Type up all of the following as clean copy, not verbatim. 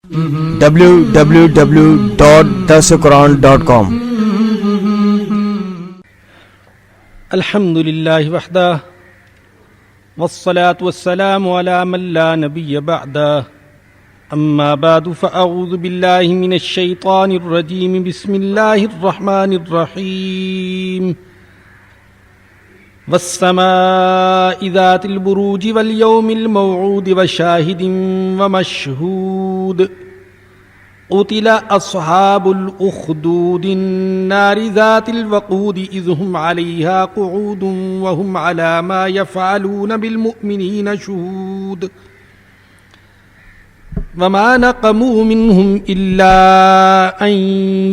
www.darsuquran.com الحمد للہ وحدہ والصلاة والسلام على من لا نبی بعدہ اما بعد فاعوذ باللہ من الشیطان الرجیم بسم اللہ الرحمن الرحیم والسماء ذات البروج واليوم الموعود وشاہد ومشہود قتل اصحاب الاخدود النار ذات الوقود اذ هم عليها قعود وهم على ما يفعلون بالمؤمنين شهود وما نقموا منهم إلا أن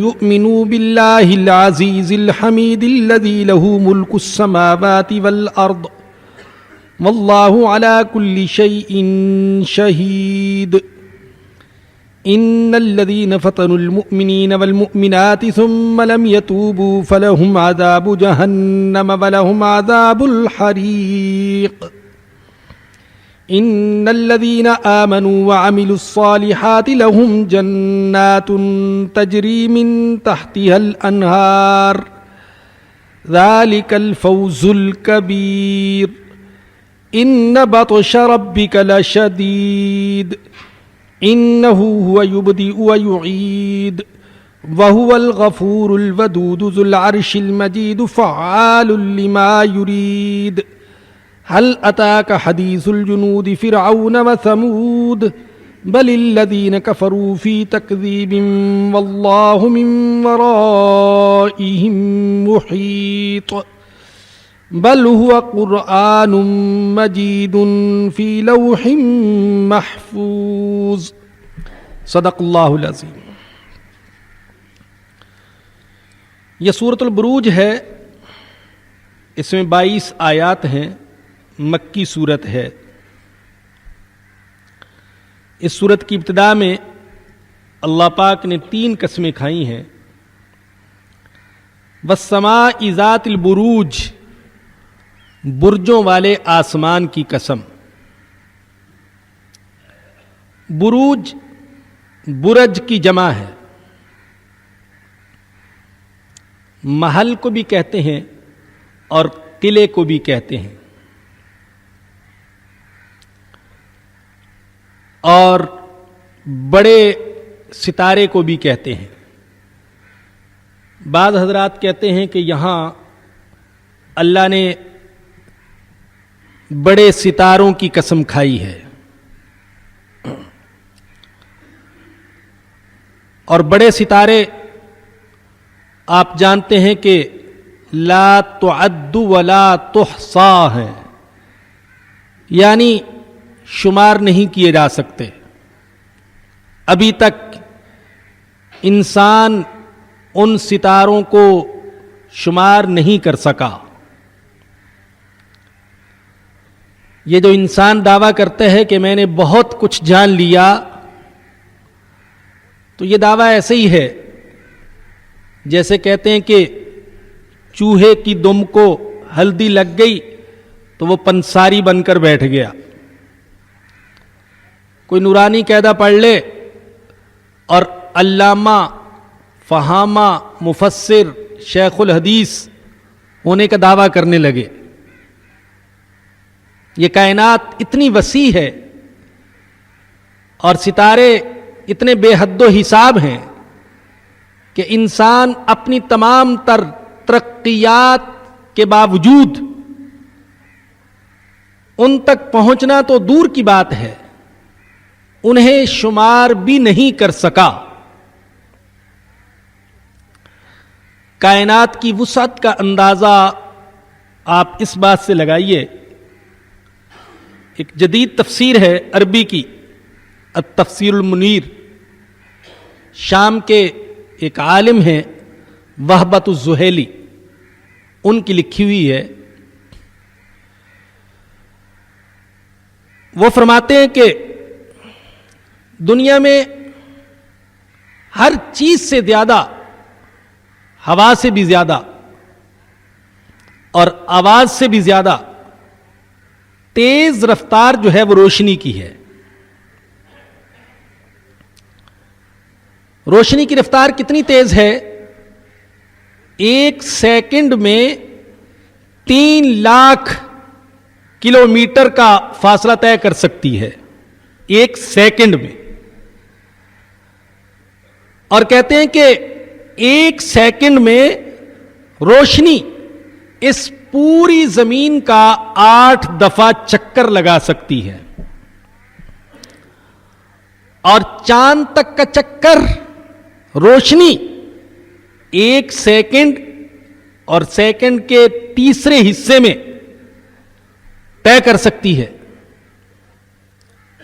يؤمنوا بالله العزيز الحميد الذي له ملك السماوات والأرض والله على كل شيء شهيد إن الذين فتنوا المؤمنين والمؤمنات ثم لم يتوبوا فلهم عذاب جهنم ولهم عذاب الحريق إن الذين آمنوا وعملوا الصالحات لهم جنات تجري من تحتها الأنهار ذلك الفوز الكبير إن بطش ربك لشديد إنه هو يبدئ ويعيد وهو الغفور الودود ذو العرش المجيد فعال لما يريد هل أتاك حديث الجنود فرعون وثمود بل الذين كفروا في تكذيب والله من ورائهم محيط بل هو قرآن مجيد في لوح محفوظ صدق اللہ العظیم۔ یہ سورۃ البروج ہے، اس میں 22 آیات ہیں، مکی سورت ہے۔ اس سورت کی ابتدا میں اللہ پاک نے 3 قسمیں کھائی ہیں۔ والسماء ذات البروج، برجوں والے آسمان کی قسم۔ بروج برج کی جمع ہے، محل کو بھی کہتے ہیں اور قلعے کو بھی کہتے ہیں، اور بڑے ستارے کو بھی کہتے ہیں۔ بعض حضرات کہتے ہیں کہ یہاں اللہ نے بڑے ستاروں کی قسم کھائی ہے، اور بڑے ستارے آپ جانتے ہیں کہ لا تعد ولا تحصا ہیں، یعنی شمار نہیں کیے جا سکتے۔ ابھی تک انسان ان ستاروں کو شمار نہیں کر سکا۔ یہ جو انسان دعویٰ کرتے ہیں کہ میں نے بہت کچھ جان لیا، تو یہ دعویٰ ایسے ہی ہے جیسے کہتے ہیں کہ چوہے کی دم کو ہلدی لگ گئی تو وہ پنساری بن کر بیٹھ گیا۔ کوئی نورانی قاعدہ پڑھ لے اور علامہ، فہامہ، مفسر، شیخ الحدیث ہونے کا دعویٰ کرنے لگے۔ یہ کائنات اتنی وسیع ہے اور ستارے اتنے بے حد و حساب ہیں کہ انسان اپنی تمام تر ترقیات کے باوجود ان تک پہنچنا تو دور کی بات ہے، انہیں شمار بھی نہیں کر سکا۔ کائنات کی وسعت کا اندازہ آپ اس بات سے لگائیے، ایک جدید تفسیر ہے عربی کی، التفسیر المنیر، شام کے ایک عالم ہیں وہبۃ الزہیلی، ان کی لکھی ہوئی ہے۔ وہ فرماتے ہیں کہ دنیا میں ہر چیز سے زیادہ، ہوا سے بھی زیادہ اور آواز سے بھی زیادہ تیز رفتار جو ہے وہ روشنی کی ہے۔ روشنی کی رفتار کتنی تیز ہے؟ 1 سیکنڈ میں 3 لاکھ کلومیٹر کا فاصلہ طے کر سکتی ہے 1 سیکنڈ میں. اور کہتے ہیں کہ 1 سیکنڈ میں روشنی اس پوری زمین کا 8 دفعہ چکر لگا سکتی ہے. اور چاند تک کا چکر روشنی 1 سیکنڈ اور سیکنڈ کے تیسرے حصے میں طے کر سکتی ہے.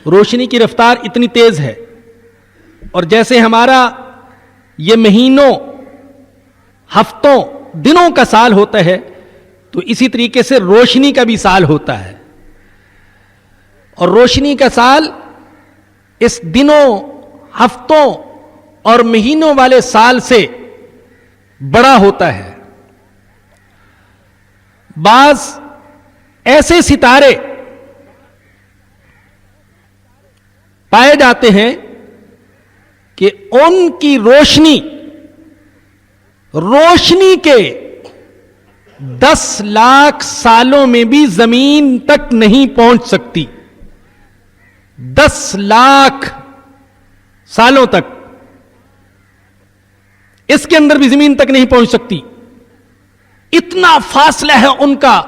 روشنی کی رفتار اتنی تیز ہے. اور جیسے ہمارا یہ مہینوں، ہفتوں، دنوں کا سال ہوتا ہے، تو اسی طریقے سے روشنی کا بھی سال ہوتا ہے. اور روشنی کا سال اس دنوں، ہفتوں اور مہینوں والے سال سے بڑا ہوتا ہے. بعض ایسے ستارے پائے جاتے ہیں کہ ان کی روشنی کے 10 لاکھ سالوں میں بھی زمین تک نہیں پہنچ سکتی. 10 لاکھ سالوں تک اس کے اندر بھی زمین تک نہیں پہنچ سکتی. اتنا فاصلہ ہے ان کا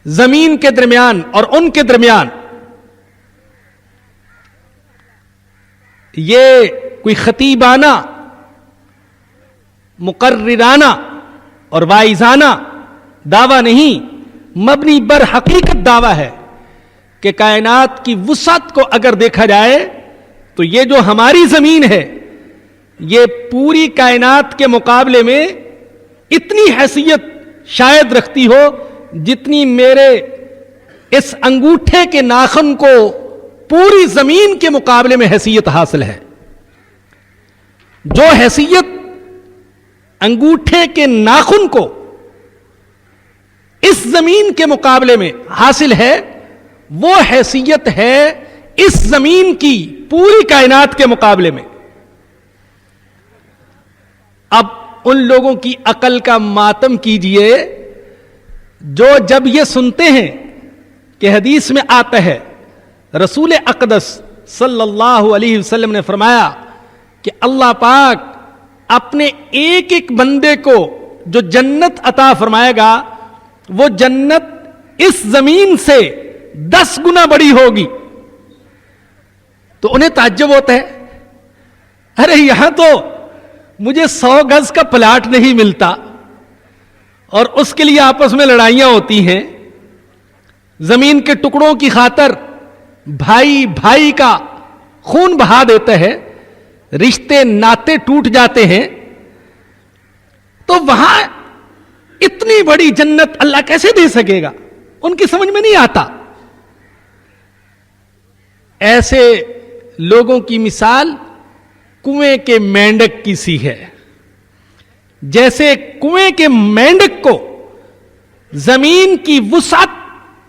زمین کے درمیان اور ان کے درمیان. یہ کوئی خطیبانہ، مقررانہ اور واعظانہ دعویٰ نہیں، مبنی بر حقیقت دعویٰ ہے کہ کائنات کی وسعت کو اگر دیکھا جائے تو یہ جو ہماری زمین ہے یہ پوری کائنات کے مقابلے میں اتنی حیثیت شاید رکھتی ہو جتنی میرے اس انگوٹھے کے ناخن کو پوری زمین کے مقابلے میں حیثیت حاصل ہے. جو حیثیت انگوٹھے کے ناخن کو اس زمین کے مقابلے میں حاصل ہے، وہ حیثیت ہے اس زمین کی پوری کائنات کے مقابلے میں. اب ان لوگوں کی عقل کا ماتم کیجئے جو جب یہ سنتے ہیں کہ حدیث میں آتا ہے رسول اقدس صلی اللہ علیہ وسلم نے فرمایا کہ اللہ پاک اپنے ایک ایک بندے کو جو جنت عطا فرمائے گا وہ جنت اس زمین سے 10 گنا بڑی ہوگی. تو انہیں تعجب ہوتا ہے، ارے یہاں تو مجھے 100 گز کا پلاٹ نہیں ملتا اور اس کے لیے آپس میں لڑائیاں ہوتی ہیں. زمین کے ٹکڑوں کی خاطر بھائی بھائی کا خون بہا دیتا ہے، رشتے ناتے ٹوٹ جاتے ہیں. تو وہاں اتنی بڑی جنت اللہ کیسے دے سکے گا؟ ان کی سمجھ میں نہیں آتا. ایسے لوگوں کی مثال کنویں کے مینڈک کی سی ہے. جیسے کنویں کے مینڈک کو زمین کی وسعت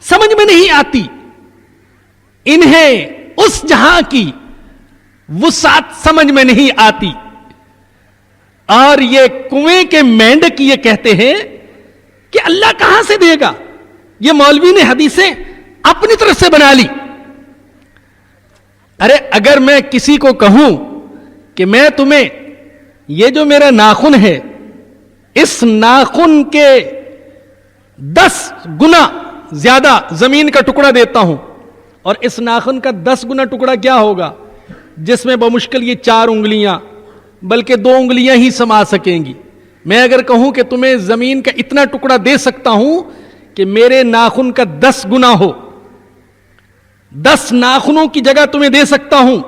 سمجھ میں نہیں آتی، انہیں اس جہاں کی وسعت سمجھ میں نہیں آتی. اور یہ کنویں کے مینڈک یہ کہتے ہیں کہ اللہ کہاں سے دے گا؟ یہ مولوی نے حدیثیں اپنی طرف سے بنا لی. ارے اگر میں کسی کو کہوں کہ میں تمہیں یہ جو میرا ناخن ہے اس ناخن کے 10 گنا زیادہ زمین کا ٹکڑا دیتا ہوں، اور اس ناخن کا 10 گنا ٹکڑا کیا ہوگا جس میں بمشکل یہ 4 انگلیاں بلکہ 2 انگلیاں ہی سما سکیں گی. میں اگر کہوں کہ تمہیں زمین کا اتنا ٹکڑا دے سکتا ہوں کہ میرے ناخن کا 10 گنا ہو، 10 ناخنوں کی جگہ تمہیں دے سکتا ہوں،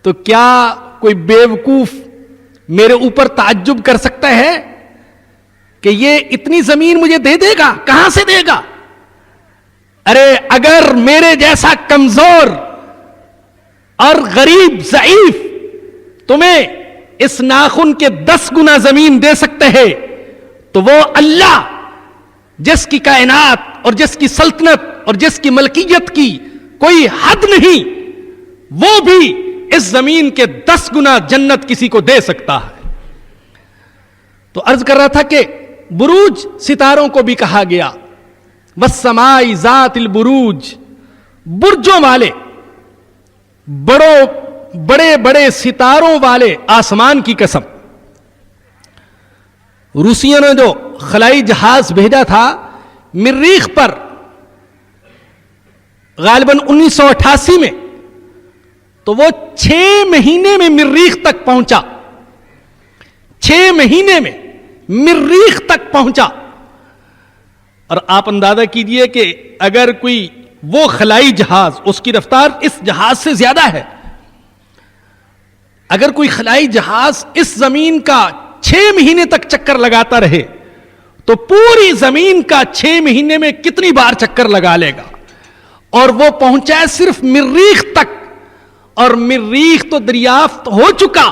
تو کیا کوئی بیوقوف میرے اوپر تعجب کر سکتا ہے کہ یہ اتنی زمین مجھے دے دے گا؟ کہاں سے دے گا؟ ارے اگر میرے جیسا کمزور اور غریب ضعیف تمہیں اس ناخن کے 10 گنا زمین دے سکتے ہیں تو وہ اللہ جس کی کائنات اور جس کی سلطنت اور جس کی ملکیت کی کوئی حد نہیں، وہ بھی اس زمین کے 10 گنا جنت کسی کو دے سکتا ہے. تو عرض کر رہا تھا کہ بروج ستاروں کو بھی کہا گیا، والسماء ذات البروج، برجوں والے، بڑے بڑے ستاروں والے آسمان کی قسم. روسیوں نے جو خلائی جہاز بھیجا تھا مریخ پر غالباً 1988 میں، تو وہ 6 مہینے میں مریخ تک پہنچا. 6 مہینے میں مریخ تک پہنچا. اور آپ اندازہ کیجئے کہ اگر کوئی وہ خلائی جہاز، اس کی رفتار اس جہاز سے زیادہ ہے، اگر کوئی خلائی جہاز اس زمین کا 6 مہینے تک چکر لگاتا رہے تو پوری زمین کا 6 مہینے میں کتنی بار چکر لگا لے گا. اور وہ پہنچا ہے صرف مریخ تک، اور مریخ تو دریافت ہو چکا.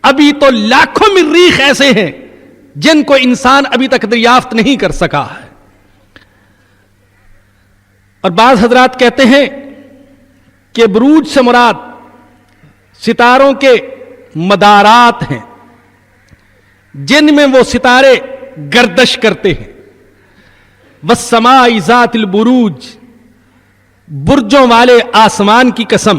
ابھی تو لاکھوں مریخ ایسے ہیں جن کو انسان ابھی تک دریافت نہیں کر سکا ہے. اور بعض حضرات کہتے ہیں کہ بروج سے مراد ستاروں کے مدارات ہیں جن میں وہ ستارے گردش کرتے ہیں. والسماء ذات البروج، برجوں والے آسمان کی قسم.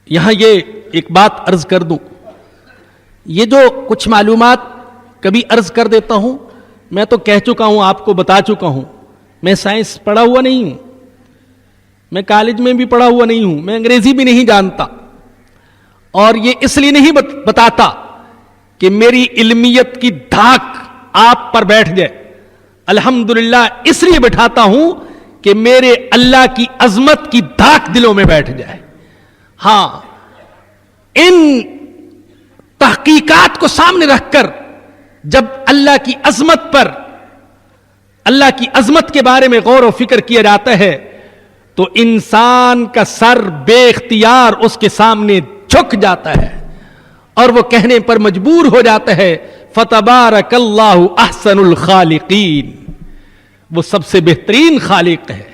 یہاں یہ ایک بات عرض کر دوں، یہ جو کچھ معلومات کبھی عرض کر دیتا ہوں، میں تو کہہ چکا ہوں، آپ کو بتا چکا ہوں، میں سائنس پڑھا ہوا نہیں ہوں، میں کالج میں بھی پڑھا ہوا نہیں ہوں، میں انگریزی بھی نہیں جانتا. اور یہ اس لیے نہیں بتاتا کہ میری علمیت کی دھاک آپ پر بیٹھ جائے. الحمدللہ اس لیے بٹھاتا ہوں کہ میرے اللہ کی عظمت کی دھاک دلوں میں بیٹھ جائے. ہاں، ان تحقیقات کو سامنے رکھ کر جب اللہ کی عظمت پر، اللہ کی عظمت کے بارے میں غور و فکر کیا جاتا ہے تو انسان کا سر بے اختیار اس کے سامنے جھک جاتا ہے اور وہ کہنے پر مجبور ہو جاتا ہے فَتَبَارَكَ اللَّهُ أَحْسَنُ الْخَالِقِينَ، وہ سب سے بہترین خالق ہے.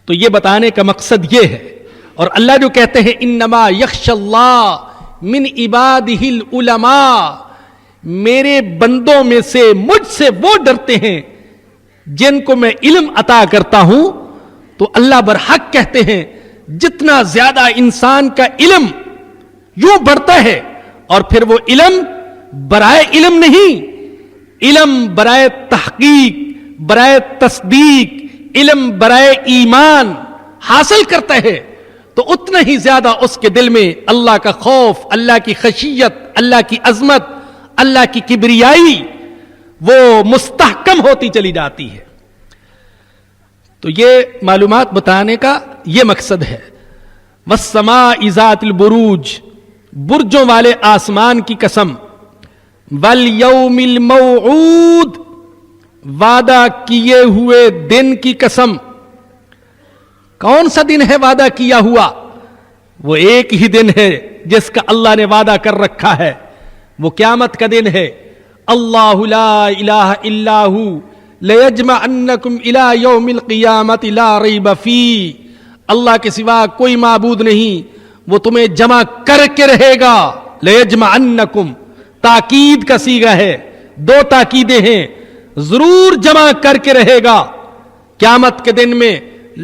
تو یہ بتانے کا مقصد یہ ہے. اور اللہ جو کہتے ہیں انما یخشی اللہ من عبادہ العلماء، میرے بندوں میں سے مجھ سے وہ ڈرتے ہیں جن کو میں علم عطا کرتا ہوں. تو اللہ برحق کہتے ہیں جتنا زیادہ انسان کا علم یوں بڑھتا ہے، اور پھر وہ علم برائے علم نہیں، علم برائے تحقیق، برائے تصدیق، علم برائے ایمان حاصل کرتا ہے، تو اتنا ہی زیادہ اس کے دل میں اللہ کا خوف، اللہ کی خشیت، اللہ کی عظمت، اللہ کی کبریائی وہ مستحکم ہوتی چلی جاتی ہے. تو یہ معلومات بتانے کا یہ مقصد ہے. والسماء ذات البروج، برجوں والے آسمان کی قسم. والیوم الموعود، وعدہ کیے ہوئے دن کی قسم. کون سا دن ہے وعدہ کیا ہوا؟ وہ ایک ہی دن ہے جس کا اللہ نے وعدہ کر رکھا ہے، وہ قیامت کا دن ہے. اللہ لا الہ الا ہو لیجمعنکم الی یوم القیامت لا ریب فیہ، اللہ کے سوا کوئی معبود نہیں، وہ تمہیں جمع کر کے رہے گا. لیجمعنکم تاکید کا صیغہ ہے، 2 تاکیدیں ہیں. ضرور جمع کر کے رہے گا قیامت کے دن میں.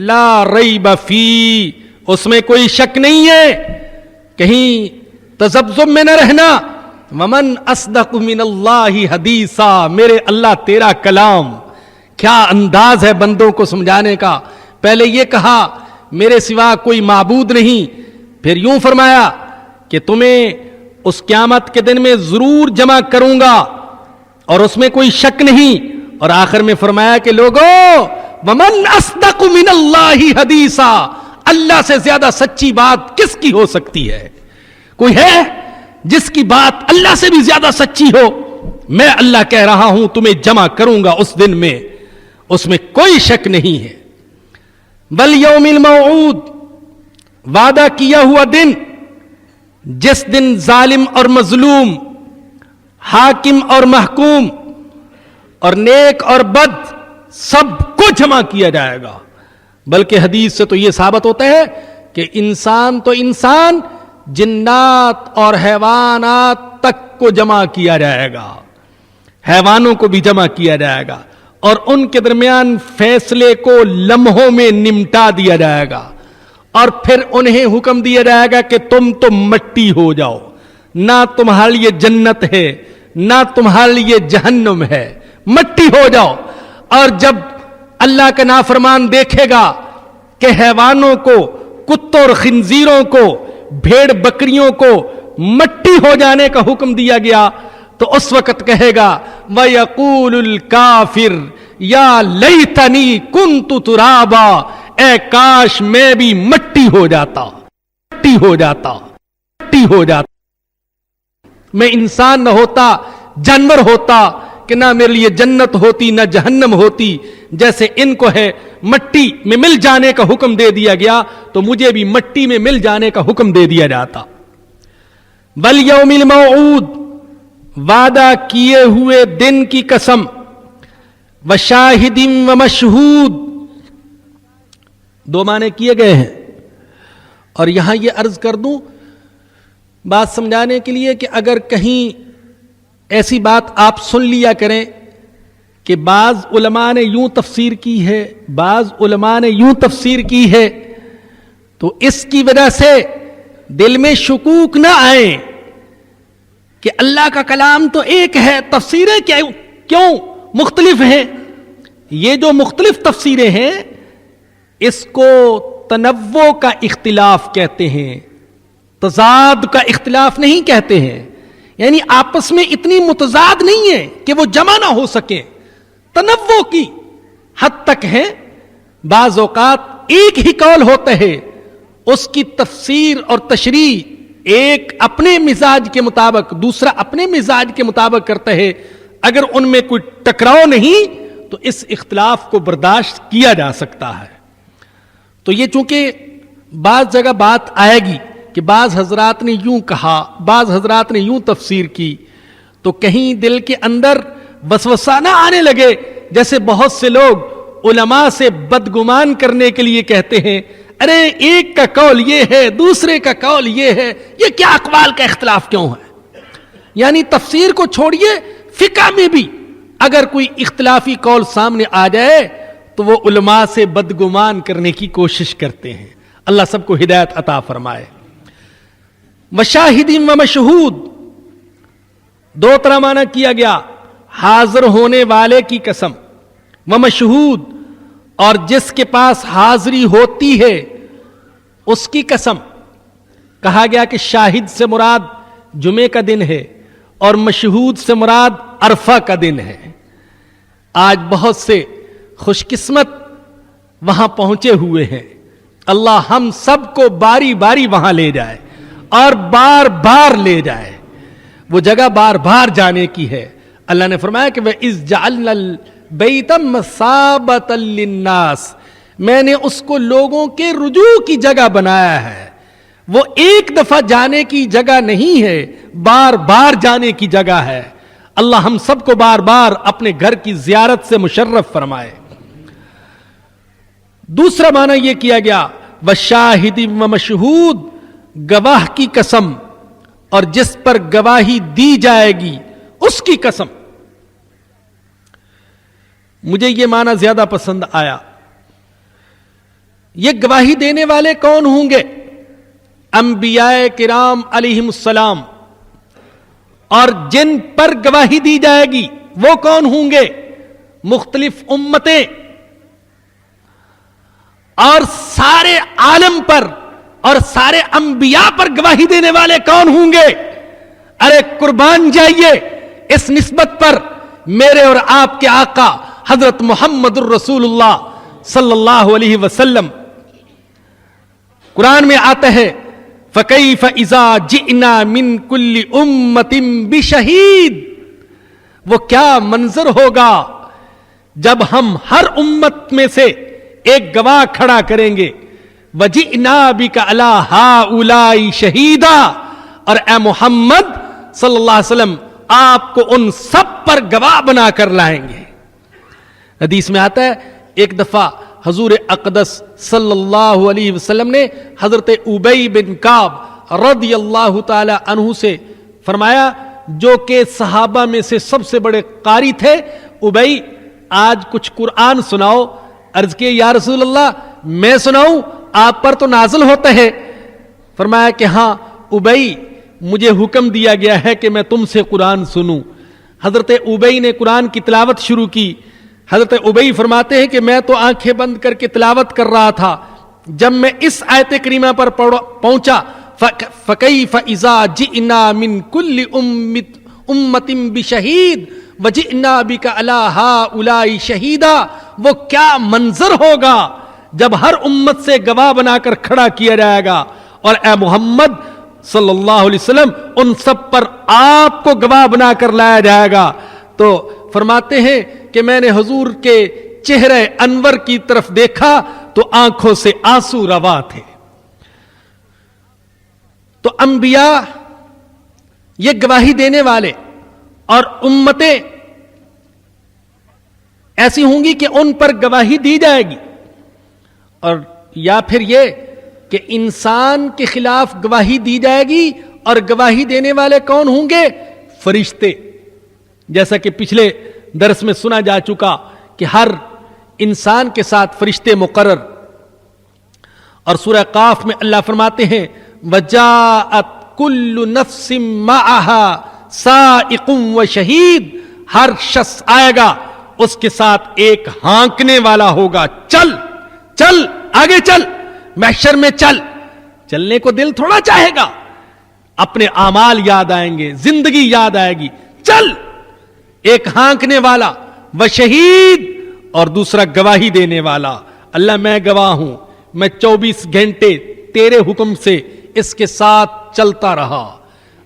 لا ریب فیہ، اس میں کوئی شک نہیں ہے، کہیں تذبذب میں نہ رہنا. ومن اصدق من اللہ حدیثا، میرے اللہ تیرا کلام کیا انداز ہے بندوں کو سمجھانے کا. پہلے یہ کہا میرے سوا کوئی معبود نہیں، پھر یوں فرمایا کہ تمہیں اس قیامت کے دن میں ضرور جمع کروں گا اور اس میں کوئی شک نہیں، اور آخر میں فرمایا کہ لوگوں ومن اصدق من اللہ حدیثا، اللہ سے زیادہ سچی بات کس کی ہو سکتی ہے؟ کوئی ہے جس کی بات اللہ سے بھی زیادہ سچی ہو؟ میں اللہ کہہ رہا ہوں تمہیں جمع کروں گا اس دن میں، اس میں کوئی شک نہیں ہے. والیوم الموعود، وعدہ کیا ہوا دن، جس دن ظالم اور مظلوم، حاکم اور محکوم، اور نیک اور بد سب کو جمع کیا جائے گا. بلکہ حدیث سے تو یہ ثابت ہوتا ہے کہ انسان تو انسان، جنات اور حیوانات تک کو جمع کیا جائے گا، حیوانوں کو بھی جمع کیا جائے گا، اور ان کے درمیان فیصلے کو لمحوں میں نمٹا دیا جائے گا، اور پھر انہیں حکم دیا جائے گا کہ تم تو مٹی ہو جاؤ، نہ تمہارے لیے جنت ہے نہ تمہارے لیے جہنم ہے، مٹی ہو جاؤ۔ اور جب اللہ کا نافرمان دیکھے گا کہ حیوانوں کو، کتوں اور خنزیروں کو، بھیڑ بکریوں کو مٹی ہو جانے کا حکم دیا گیا، تو اس وقت کہے گا وَيَقُولُ الْكَافِرُ يَا لَيْتَنِي كُنْتُ تُرَابًا، اے کاش میں بھی مٹی ہو جاتا، مٹی ہو جاتا، مٹی ہو جاتا، میں انسان نہ ہوتا، جانور ہوتا، کہ نہ میرے لیے جنت ہوتی نہ جہنم ہوتی۔ جیسے ان کو ہے مٹی میں مل جانے کا حکم دے دیا گیا، تو مجھے بھی مٹی میں مل جانے کا حکم دے دیا جاتا۔ وَالْيَوْمِ الْمَوْعُودِ، وعدہ کیے ہوئے دن کی قسم، وَشَاهِدٍ وَمَشْهُودٍ، دو معنی کیے گئے ہیں۔ اور یہاں یہ عرض کر دوں بات سمجھانے کے لیے کہ اگر کہیں ایسی بات آپ سن لیا کریں کہ بعض علماء نے یوں تفسیر کی ہے، بعض علماء نے یوں تفسیر کی ہے، تو اس کی وجہ سے دل میں شکوک نہ آئے کہ اللہ کا کلام تو ایک ہے، تفسیریں کیوں مختلف ہیں۔ یہ جو مختلف تفسیریں ہیں اس کو تنوع کا اختلاف کہتے ہیں، تضاد کا اختلاف نہیں کہتے ہیں، یعنی آپس میں اتنی متضاد نہیں ہے کہ وہ جمع نہ ہو سکیں، تنوع کی حد تک ہے۔ بعض اوقات ایک ہی قول ہوتا ہے، اس کی تفسیر اور تشریح ایک اپنے مزاج کے مطابق، دوسرا اپنے مزاج کے مطابق کرتا ہے۔ اگر ان میں کوئی ٹکراؤ نہیں تو اس اختلاف کو برداشت کیا جا سکتا ہے۔ تو یہ چونکہ بعض جگہ بات آئے گی کہ بعض حضرات نے یوں کہا، بعض حضرات نے یوں تفسیر کی، تو کہیں دل کے اندر وسوسہ نہ آنے لگے، جیسے بہت سے لوگ علماء سے بدگمان کرنے کے لیے کہتے ہیں ارے ایک کا قول یہ ہے دوسرے کا قول یہ ہے، یہ کیا اقوال کا اختلاف کیوں ہے؟ یعنی تفسیر کو چھوڑیے، فقہ میں بھی اگر کوئی اختلافی قول سامنے آ جائے تو وہ علماء سے بدگمان کرنے کی کوشش کرتے ہیں۔ اللہ سب کو ہدایت عطا فرمائے۔ وَشَاهِدٍ وَمَشْهُودٍ، دو طرح معنی کیا گیا، حاضر ہونے والے کی قسم، وَمَشْهُود، اور جس کے پاس حاضری ہوتی ہے اس کی قسم۔ کہا گیا کہ شاہد سے مراد جمعے کا دن ہے اور مشہود سے مراد عرفہ کا دن ہے۔ آج بہت سے خوش قسمت وہاں پہنچے ہوئے ہیں، اللہ ہم سب کو باری باری وہاں لے جائے اور بار بار لے جائے۔ وہ جگہ بار بار جانے کی ہے۔ اللہ نے فرمایا کہ وَإِذْ جَعَلْنَا الْبَيْتَ مَثَابَةً لِلنَّاسِ، میں نے اس کو لوگوں کے رجوع کی جگہ بنایا ہے۔ وہ ایک دفعہ جانے کی جگہ نہیں ہے، بار بار جانے کی جگہ ہے۔ اللہ ہم سب کو بار بار اپنے گھر کی زیارت سے مشرف فرمائے۔ دوسرا معنی یہ کیا گیا وَشَاهِدٍ وَمَشْهُودٍ، گواہ کی قسم اور جس پر گواہی دی جائے گی اس کی قسم۔ مجھے یہ معنی زیادہ پسند آیا۔ یہ گواہی دینے والے کون ہوں گے؟ انبیاء کرام علیہم السلام۔ اور جن پر گواہی دی جائے گی وہ کون ہوں گے؟ مختلف امتیں۔ اور سارے عالم پر اور سارے انبیاء پر گواہی دینے والے کون ہوں گے؟ ارے قربان جائیے اس نسبت پر میرے اور آپ کے آقا حضرت محمد الرسول اللہ صلی اللہ علیہ وسلم۔ قرآن میں آتا ہے فَكَيْفَ إِذَا جِئْنَا مِن كُلِّ أُمَّةٍ بِشَهِيدٍ، وہ کیا منظر ہوگا جب ہم ہر امت میں سے ایک گواہ کھڑا کریں گے۔ وَجِئْنَا بِكَ عَلَىٰ هَٰؤُلَاءِ شَهِيدًا، اور اے محمد صلی اللہ علیہ وسلم آپ کو ان سب پر گواہ بنا کر لائیں گے۔ حدیث میں آتا ہے ایک دفعہ حضور اقدس صلی اللہ علیہ وسلم نے حضرت ابی بن کعب رضی اللہ تعالی عنہ سے فرمایا، جو کہ صحابہ میں سے سب سے بڑے قاری تھے، ابی آج کچھ قرآن سناؤ۔ عرض کیا یا رسول اللہ میں سناؤں؟ آپ پر تو نازل ہوتا ہے۔ فرمایا کہ ہاں ابی، مجھے حکم دیا گیا ہے کہ میں تم سے قرآن سنوں۔ حضرت ابی نے قرآن کی تلاوت شروع کی۔ حضرت ابی فرماتے ہیں کہ میں تو آنکھیں بند کر کے تلاوت کر رہا تھا، جب میں اس آیت کریمہ پر پہنچا، فَكَيْفَ إِذَا جِئْنَا مِنْ كُلِّ أُمَّةٍ بِشَهِيدٍ وَجِئْنَا بِكَ عَلَىٰ هَٰؤُلَاءِ شَهِيدًا، وہ کیا منظر ہوگا جب ہر امت سے گواہ بنا کر کھڑا کیا جائے گا، اور اے محمد صلی اللہ علیہ وسلم ان سب پر آپ کو گواہ بنا کر لایا جائے گا۔ تو فرماتے ہیں کہ میں نے حضور کے چہرے انور کی طرف دیکھا تو آنکھوں سے آنسو روا تھے۔ تو انبیاء یہ گواہی دینے والے، اور امتیں ایسی ہوں گی کہ ان پر گواہی دی جائے گی، اور یا پھر یہ کہ انسان کے خلاف گواہی دی جائے گی، اور گواہی دینے والے کون ہوں گے؟ فرشتے۔ جیسا کہ پچھلے درس میں سنا جا چکا کہ ہر انسان کے ساتھ فرشتے مقرر۔ اور سورہ قاف میں اللہ فرماتے ہیں وَجَاءَتْ كُلُّ نَفْسٍ مَعَهَا سَائِقٌ وَشَهِيدٌ، ہر شخص آئے گا، اس کے ساتھ ایک ہانکنے والا ہوگا۔ چل چل آگے چل، محشر میں چل۔ چلنے کو دل تھوڑا چاہے گا، اپنے اعمال یاد آئیں گے، زندگی یاد آئے گی۔ چل، ایک ہانکنے والا وشہید، اور دوسرا گواہی دینے والا۔ اللہ میں گواہ ہوں، میں 24 گھنٹے تیرے حکم سے اس کے ساتھ چلتا رہا،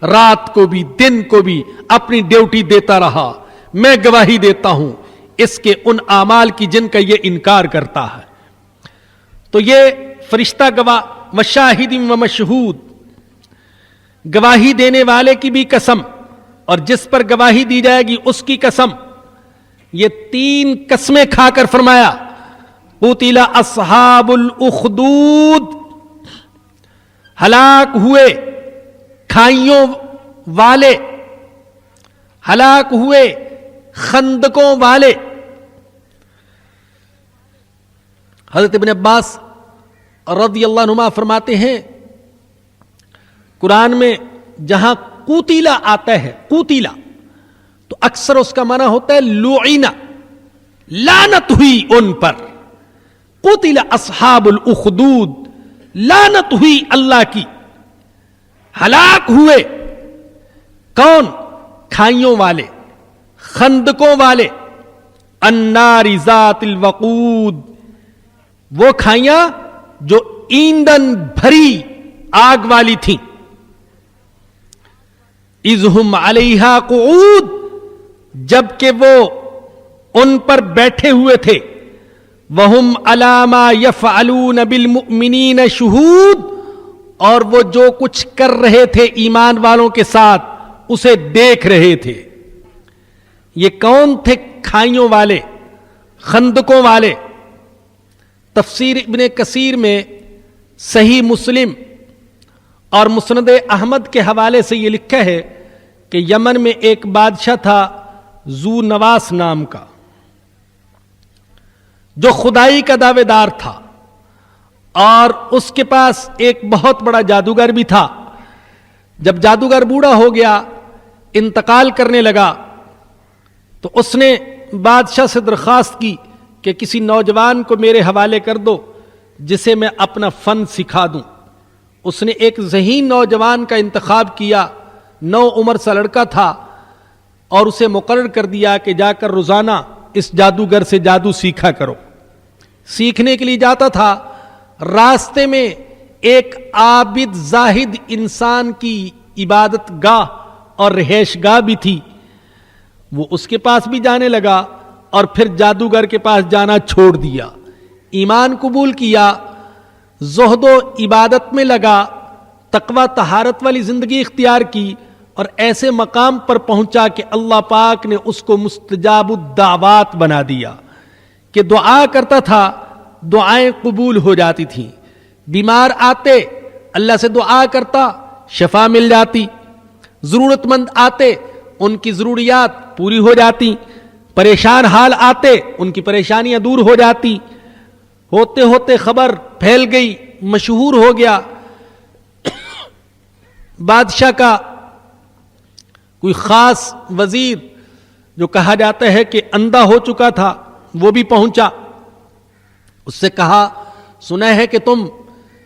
رات کو بھی دن کو بھی اپنی ڈیوٹی دیتا رہا۔ میں گواہی دیتا ہوں اس کے ان اعمال کی جن کا یہ انکار کرتا ہے۔ تو یہ فرشتہ گواہ، وشاہد و مشہود، گواہی دینے والے کی بھی قسم، اور جس پر گواہی دی جائے گی اس کی قسم۔ یہ 3 قسمیں کھا کر فرمایا قتل اصحاب الاخدود، ہلاک ہوئے کھائیوں والے، ہلاک ہوئے خندقوں والے۔ حضرت ابن عباس رضی اللہ عنہما فرماتے ہیں قرآن میں جہاں قتیلا آتا ہے، قتیلا، تو اکثر اس کا معنی ہوتا ہے لعینا، لعنت ہوئی ان پر۔ قتل اصحاب الاخدود، لعنت ہوئی اللہ کی۔ ہلاک ہوئے کون؟ کھائیوں والے، خندقوں والے، النار ذات الوقود، وہ کھائیاں جو ایندھن بھری آگ والی تھیں۔ اذ ہم علیہا قعود، جبکہ وہ ان پر بیٹھے ہوئے تھے۔ وہم علی ما یفعلون بالمؤمنین شہود، اور وہ جو کچھ کر رہے تھے ایمان والوں کے ساتھ اسے دیکھ رہے تھے۔ یہ کون تھے؟ کھائیوں والے، خندقوں والے۔ تفسیر ابن کثیر میں صحیح مسلم اور مسند احمد کے حوالے سے یہ لکھا ہے کہ یمن میں ایک بادشاہ تھا ذو نواس نام کا، جو خدائی کا دعوے دار تھا، اور اس کے پاس ایک بہت بڑا جادوگر بھی تھا۔ جب جادوگر بوڑھا ہو گیا، انتقال کرنے لگا، تو اس نے بادشاہ سے درخواست کی کہ کسی نوجوان کو میرے حوالے کر دو جسے میں اپنا فن سکھا دوں۔ اس نے ایک ذہین نوجوان کا انتخاب کیا، 9 عمر سا لڑکا تھا، اور اسے مقرر کر دیا کہ جا کر روزانہ اس جادوگر سے جادو سیکھا کرو۔ سیکھنے کے لیے جاتا تھا، راستے میں ایک عابد زاہد انسان کی عبادت گاہ اور رہائش گاہ بھی تھی، وہ اس کے پاس بھی جانے لگا، اور پھر جادوگر کے پاس جانا چھوڑ دیا، ایمان قبول کیا، زہد و عبادت میں لگا، تقوی طہارت والی زندگی اختیار کی، اور ایسے مقام پر پہنچا کہ اللہ پاک نے اس کو مستجاب الدعوات بنا دیا، کہ دعا کرتا تھا دعائیں قبول ہو جاتی تھیں. بیمار آتے اللہ سے دعا کرتا, شفا مل جاتی. ضرورت مند آتے ان کی ضروریات پوری ہو جاتی. پریشان حال آتے ان کی پریشانیاں دور ہو جاتی. ہوتے ہوتے خبر پھیل گئی, مشہور ہو گیا. بادشاہ کا کوئی خاص وزیر جو کہا جاتا ہے کہ اندھا ہو چکا تھا, وہ بھی پہنچا. اس سے کہا, سنا ہے کہ تم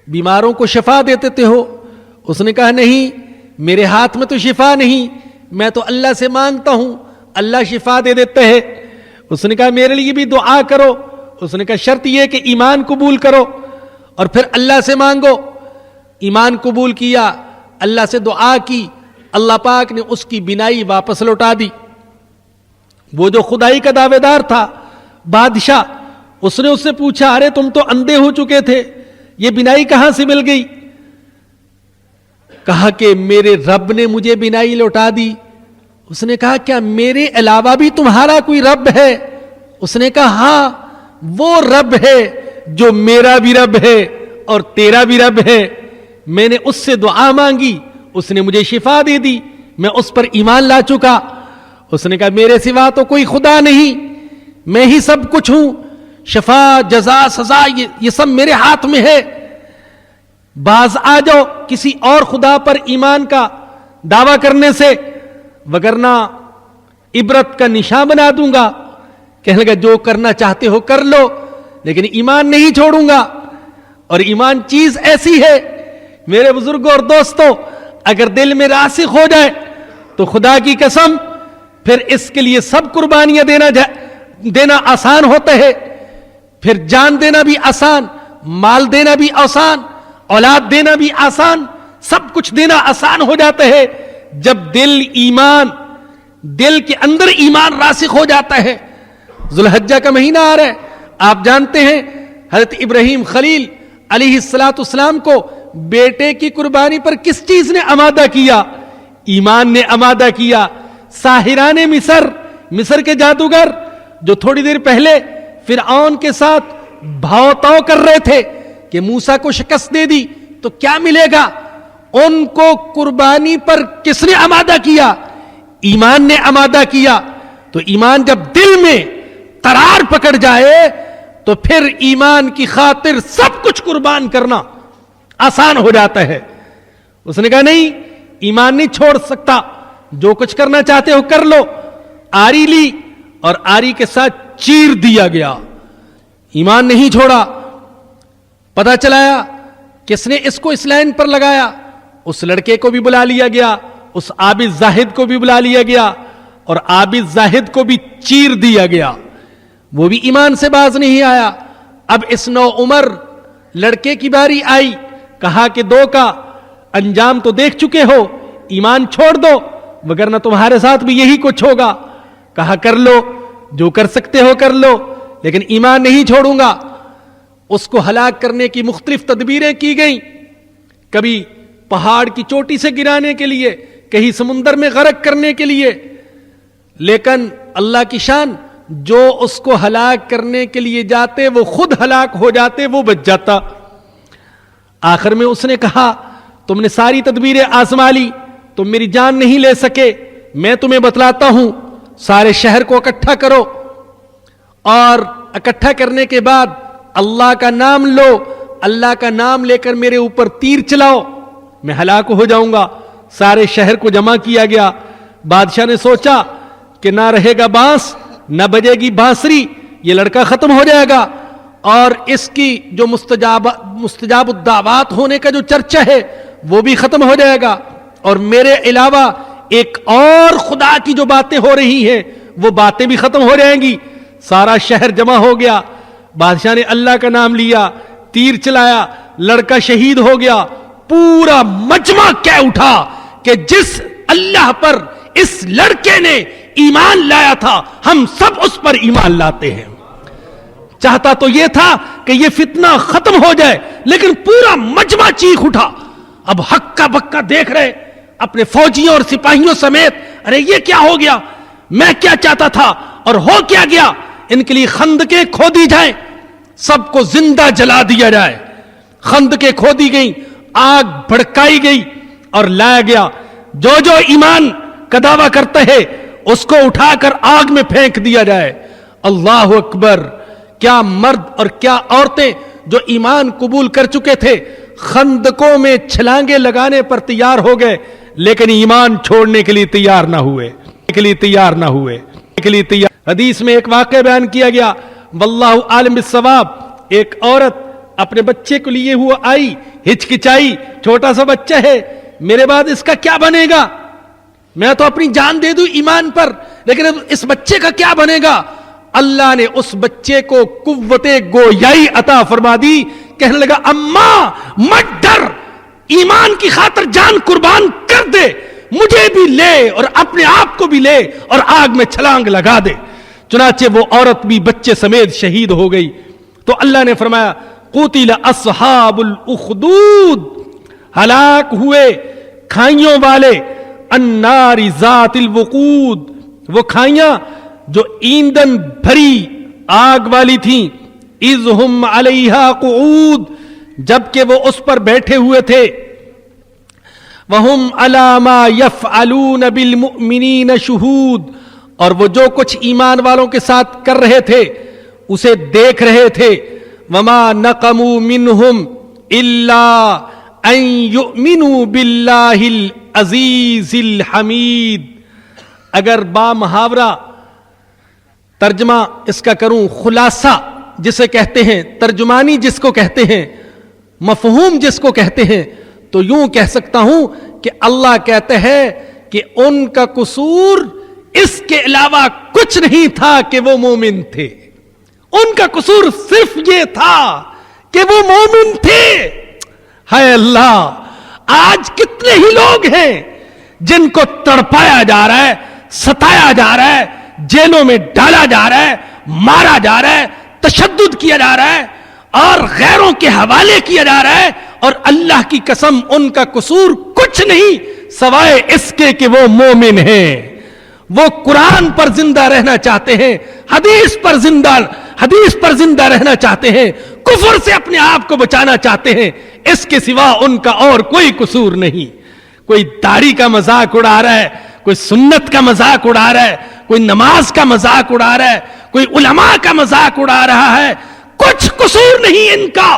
بیماروں کو شفا دیتے ہو. اس نے کہا, نہیں, میرے ہاتھ میں تو شفا نہیں, میں تو اللہ سے مانگتا ہوں, اللہ شفا دے دیتے ہیں. اس نے کہا, میرے لیے بھی دعا کرو. اس نے کہا, شرط یہ کہ ایمان قبول کرو اور پھر اللہ سے مانگو. ایمان قبول کیا, اللہ سے دعا کی, اللہ پاک نے اس کی بینائی واپس لوٹا دی. وہ جو خدائی کا دعوے دار تھا بادشاہ, اس نے اس سے پوچھا, ارے تم تو اندھے ہو چکے تھے, یہ بینائی کہاں سے مل گئی؟ کہا کہ میرے رب نے مجھے بینائی لوٹا دی. اس نے کہا, کیا میرے علاوہ بھی تمہارا کوئی رب ہے؟ اس نے کہا, ہاں, وہ رب ہے جو میرا بھی رب ہے اور تیرا بھی رب ہے. میں نے اس سے دعا مانگی, اس نے مجھے شفا دے دی, میں اس پر ایمان لا چکا. اس نے کہا, میرے سوا تو کوئی خدا نہیں, میں ہی سب کچھ ہوں, شفا, جزا, سزا یہ سب میرے ہاتھ میں ہے. باز آ جاؤ کسی اور خدا پر ایمان کا دعویٰ کرنے سے, وگرنہ عبرت کا نشان بنا دوں گا. کہنے لگا, جو کرنا چاہتے ہو کر لو, لیکن ایمان نہیں چھوڑوں گا. اور ایمان چیز ایسی ہے میرے بزرگوں اور دوستوں, اگر دل میں راسخ ہو جائے تو خدا کی قسم پھر اس کے لیے سب قربانیاں دینا آسان ہوتا ہے. پھر جان دینا بھی آسان, مال دینا بھی آسان, اولاد دینا بھی آسان, سب کچھ دینا آسان ہو جاتا ہے جب دل کے اندر ایمان راسخ ہو جاتا ہے. ذوالحجہ کا مہینہ آ رہا ہے, آپ جانتے ہیں حضرت ابراہیم خلیل علیہ السلام کو بیٹے کی قربانی پر کس چیز نے آمادہ کیا؟ ایمان نے آمادہ کیا. ساحران مصر کے جادوگر جو تھوڑی دیر پہلے فرعون کے ساتھ بھاؤ تاؤ کر رہے تھے کہ موسیٰ کو شکست دے دی تو کیا ملے گا, ان کو قربانی پر کس نے آمادہ کیا؟ ایمان نے آمادہ کیا. تو ایمان جب دل میں قرار پکڑ جائے تو پھر ایمان کی خاطر سب کچھ قربان کرنا آسان ہو جاتا ہے. اس نے کہا, نہیں, ایمان نہیں چھوڑ سکتا, جو کچھ کرنا چاہتے ہو کر لو. آری لی اور آری کے ساتھ چیر دیا گیا, ایمان نہیں چھوڑا. پتہ چلایا کس نے اس کو اس لائن پر لگایا, اس لڑکے کو بھی بلا لیا گیا, اس عابد زاہد کو بھی بلا لیا گیا اور عابد زاہد کو بھی چیر دیا گیا. وہ بھی ایمان سے باز نہیں آیا. اب اس نو عمر لڑکے کی باری آئی, کہا کہ دو کا انجام تو دیکھ چکے ہو, ایمان چھوڑ دو وگرنہ تمہارے ساتھ بھی یہی کچھ ہوگا. کہا, کر لو, جو کر سکتے ہو کر لو, لیکن ایمان نہیں چھوڑوں گا. اس کو ہلاک کرنے کی مختلف تدبیریں کی گئیں, کبھی پہاڑ کی چوٹی سے گرانے کے لیے, کہیں سمندر میں غرق کرنے کے لیے, لیکن اللہ کی شان, جو اس کو ہلاک کرنے کے لیے جاتے وہ خود ہلاک ہو جاتے, وہ بچ جاتا. آخر میں اس نے کہا, تم نے ساری تدبیریں آزما لی, تم میری جان نہیں لے سکے, میں تمہیں بتلاتا ہوں, سارے شہر کو اکٹھا کرو اور اکٹھا کرنے کے بعد اللہ کا نام لو, اللہ کا نام لے کر میرے اوپر تیر چلاؤ, میں ہلاک ہو جاؤں گا. سارے شہر کو جمع کیا گیا. بادشاہ نے سوچا کہ نہ رہے گا بانس, نہ بجے گی بانسری, یہ لڑکا ختم ہو جائے گا, اور اس کی جو مستجاب الدعوات ہونے کا جو چرچا ہے وہ بھی ختم ہو جائے گا, اور میرے علاوہ ایک اور خدا کی جو باتیں ہو رہی ہیں وہ باتیں بھی ختم ہو جائیں گی. سارا شہر جمع ہو گیا. بادشاہ نے اللہ کا نام لیا, تیر چلایا, لڑکا شہید ہو گیا. پورا مجمع کہہ اٹھا کہ جس اللہ پر اس لڑکے نے ایمان لایا تھا ہم سب اس پر ایمان لاتے ہیں. چاہتا تو یہ تھا کہ یہ فتنہ ختم ہو جائے, لیکن پورا مجمع چیخ اٹھا. اب ہکا بکا دیکھ رہے اپنے فوجیوں اور سپاہیوں سمیت, ارے یہ کیا ہو گیا, میں کیا چاہتا تھا اور ہو کیا گیا, ان کے لیے خندقیں کھودی جائیں. سب کو زندہ جلا دیا جائے. خندقیں کھودی گئیں, آگ بھڑکائی گئی اور لایا گیا. جو جو ایمان کا دعویٰ کرتا ہے اس کو اٹھا کر آگ میں پھینک دیا جائے. اللہ اکبر. کیا مرد اور کیا عورتیں جو ایمان قبول کر چکے تھے خندقوں میں چھلانگے لگانے پر تیار ہو گئے, لیکن ایمان چھوڑنے کے لیے تیار نہ ہوئے. حدیث میں ایک واقعہ بیان کیا گیا, واللہ عالم بالصواب. ایک عورت اپنے بچے کو لیے ہوا آئی, ہچکچائی, چھوٹا سا بچہ ہے, میرے بعد اس کا کیا بنے گا؟ میں تو اپنی جان دے دوں ایمان پر, لیکن اس بچے کا کیا بنے گا؟ اللہ نے اس بچے کو قوت گویائی عطا فرما دی. کہنے لگا اماں مت ڈر, ایمان کی خاطر جان قربان کر دے, مجھے بھی لے اور اپنے آپ کو بھی لے اور آگ میں چھلانگ لگا دے. چنانچہ وہ عورت بھی بچے سمیت شہید ہو گئی. تو اللہ نے فرمایا قتل اصحاب الاخدود, ہلاک ہوئے کھائیوں والے, النار ذات الوقود, وہ کھائیاں جو ایندھن بھری آگ والی تھیں, اذ ہم علیہا قعود, جبکہ وہ اس پر بیٹھے ہوئے تھے, وہم علی ما یفعلون بالمؤمنین شہود, اور وہ جو کچھ ایمان والوں کے ساتھ کر رہے تھے اسے دیکھ رہے تھے. وما نقموا منہم الا ان یؤمنوا باللہ العزیز الحمید. اگر با محاورہ ترجمہ اس کا کروں, خلاصہ جسے کہتے ہیں, ترجمانی جس کو کہتے ہیں, مفہوم جس کو کہتے ہیں, تو یوں کہہ سکتا ہوں کہ اللہ کہتے ہیں کہ ان کا قصور اس کے علاوہ کچھ نہیں تھا کہ وہ مومن تھے. ان کا قصور صرف یہ تھا کہ وہ مومن تھے. ہائے اللہ, آج کتنے ہی لوگ ہیں جن کو تڑپایا جا رہا ہے, ستایا جا رہا ہے, جیلوں میں ڈالا جا رہا ہے, مارا جا رہا ہے, تشدد کیا جا رہا ہے اور غیروں کے حوالے کیا جا رہا ہے, اور اللہ کی قسم ان کا قصور کچھ نہیں سوائے اس کے کہ وہ مومن ہیں. وہ قرآن پر زندہ رہنا چاہتے ہیں, حدیث پر زندہ رہنا چاہتے ہیں, کفر سے اپنے آپ کو بچانا چاہتے ہیں. اس کے سوا ان کا اور کوئی قصور نہیں. کوئی داڑھی کا مذاق اڑا رہا ہے, کوئی سنت کا مذاق اڑا رہا ہے, کوئی نماز کا مذاق اڑا رہا ہے, کوئی علماء کا مذاق اڑا رہا ہے. کچھ قصور نہیں ان کا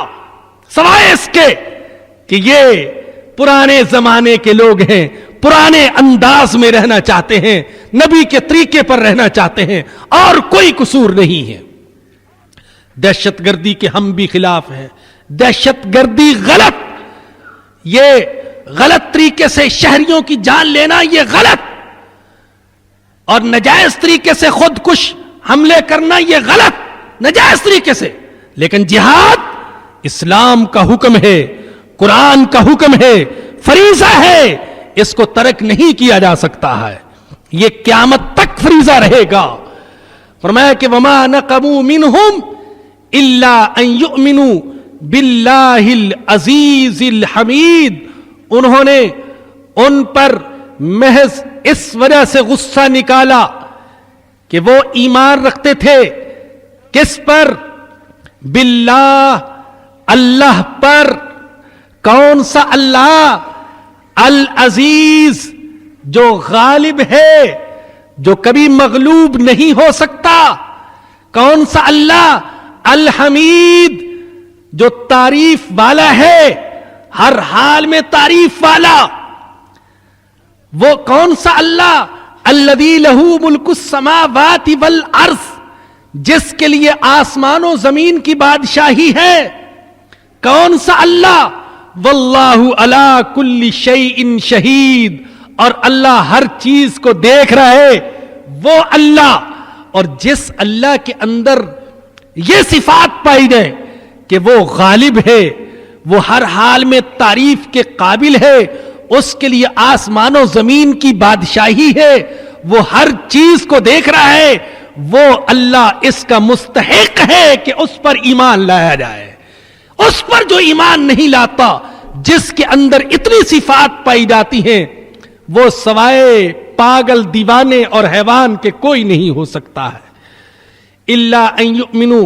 سوائے اس کے کہ یہ پرانے زمانے کے لوگ ہیں, پرانے انداز میں رہنا چاہتے ہیں, نبی کے طریقے پر رہنا چاہتے ہیں, اور کوئی قصور نہیں ہے. دہشت گردی کے ہم بھی خلاف ہیں. دہشت گردی غلط, یہ غلط طریقے سے شہریوں کی جان لینا یہ غلط, اور نجائز طریقے سے خودکش حملے کرنا یہ غلط, نجائز طریقے سے. لیکن جہاد اسلام کا حکم ہے, قرآن کا حکم ہے, فریضہ ہے, اس کو ترک نہیں کیا جا سکتا ہے, یہ قیامت تک فریضہ رہے گا. فرمایا کہ وما نقموا منہم الا ان یؤمنوا باللہ العزیز الحمید. انہوں نے ان پر محض اس وجہ سے غصہ نکالا کہ وہ ایمان رکھتے تھے کس پر؟ باللہ, اللہ پر. کون سا اللہ؟ العزیز, جو غالب ہے, جو کبھی مغلوب نہیں ہو سکتا. کون سا اللہ؟ الحمید, جو تعریف والا ہے, ہر حال میں تعریف والا. وہ کون سا اللہ؟ الذی لہ ملک السماوات والارض, جس کے لیے آسمان و زمین کی بادشاہی ہے. کون سا اللہ؟ واللہ علی کل شیء شہید, اور اللہ ہر چیز کو دیکھ رہا ہے. وہ اللہ, اور جس اللہ کے اندر یہ صفات پائی جائے کہ وہ غالب ہے, وہ ہر حال میں تعریف کے قابل ہے, اس کے لیے آسمان و زمین کی بادشاہی ہے, وہ ہر چیز کو دیکھ رہا ہے, وہ اللہ اس کا مستحق ہے کہ اس پر ایمان لایا جائے. اس پر جو ایمان نہیں لاتا, جس کے اندر اتنی صفات پائی جاتی ہیں, وہ سوائے پاگل, دیوانے اور حیوان کے کوئی نہیں ہو سکتا ہے. الا ان یؤمنوا,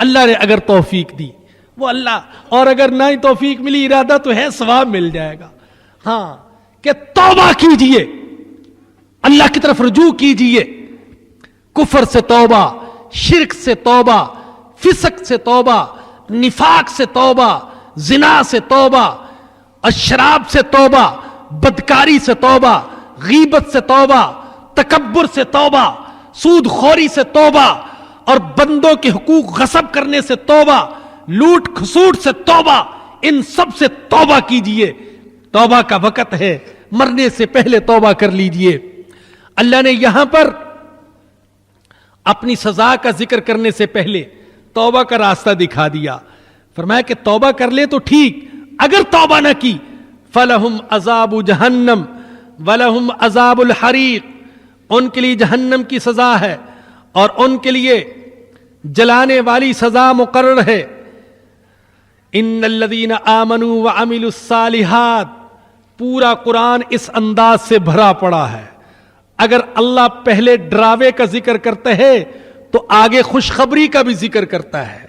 اللہ نے اگر توفیق دی وہ اللہ, اور اگر نہ ہی توفیق ملی, ارادہ تو ہے, ثواب مل جائے گا. ہاں کہ توبہ کیجئے, اللہ کی طرف رجوع کیجئے, کفر سے توبہ, شرک سے توبہ, فسق سے توبہ, نفاق سے توبہ, زنا سے توبہ, شراب سے توبہ, بدکاری سے توبہ, غیبت سے توبہ, تکبر سے توبہ, سود خوری سے توبہ, اور بندوں کے حقوق غصب کرنے سے توبہ, لوٹ کھسوٹ سے توبہ, ان سب سے توبہ کیجئے. توبہ کا وقت ہے, مرنے سے پہلے توبہ کر لیجئے. اللہ نے یہاں پر اپنی سزا کا ذکر کرنے سے پہلے توبہ کا راستہ دکھا دیا. فرمایا کہ توبہ کر لے تو ٹھیک, اگر توبہ نہ کی فَلَهُمْ عَذَابُ جَهَنَّمْ وَلَهُمْ عَذَابُ الْحَرِيقِ, ان کے لیے جہنم کی سزا ہے اور ان کے لیے جلانے والی سزا مقرر ہے. ان الذین آمنوا وعملوا الصالحات, پورا قرآن اس انداز سے بھرا پڑا ہے. اگر اللہ پہلے ڈراوے کا ذکر کرتا ہے تو آگے خوشخبری کا بھی ذکر کرتا ہے.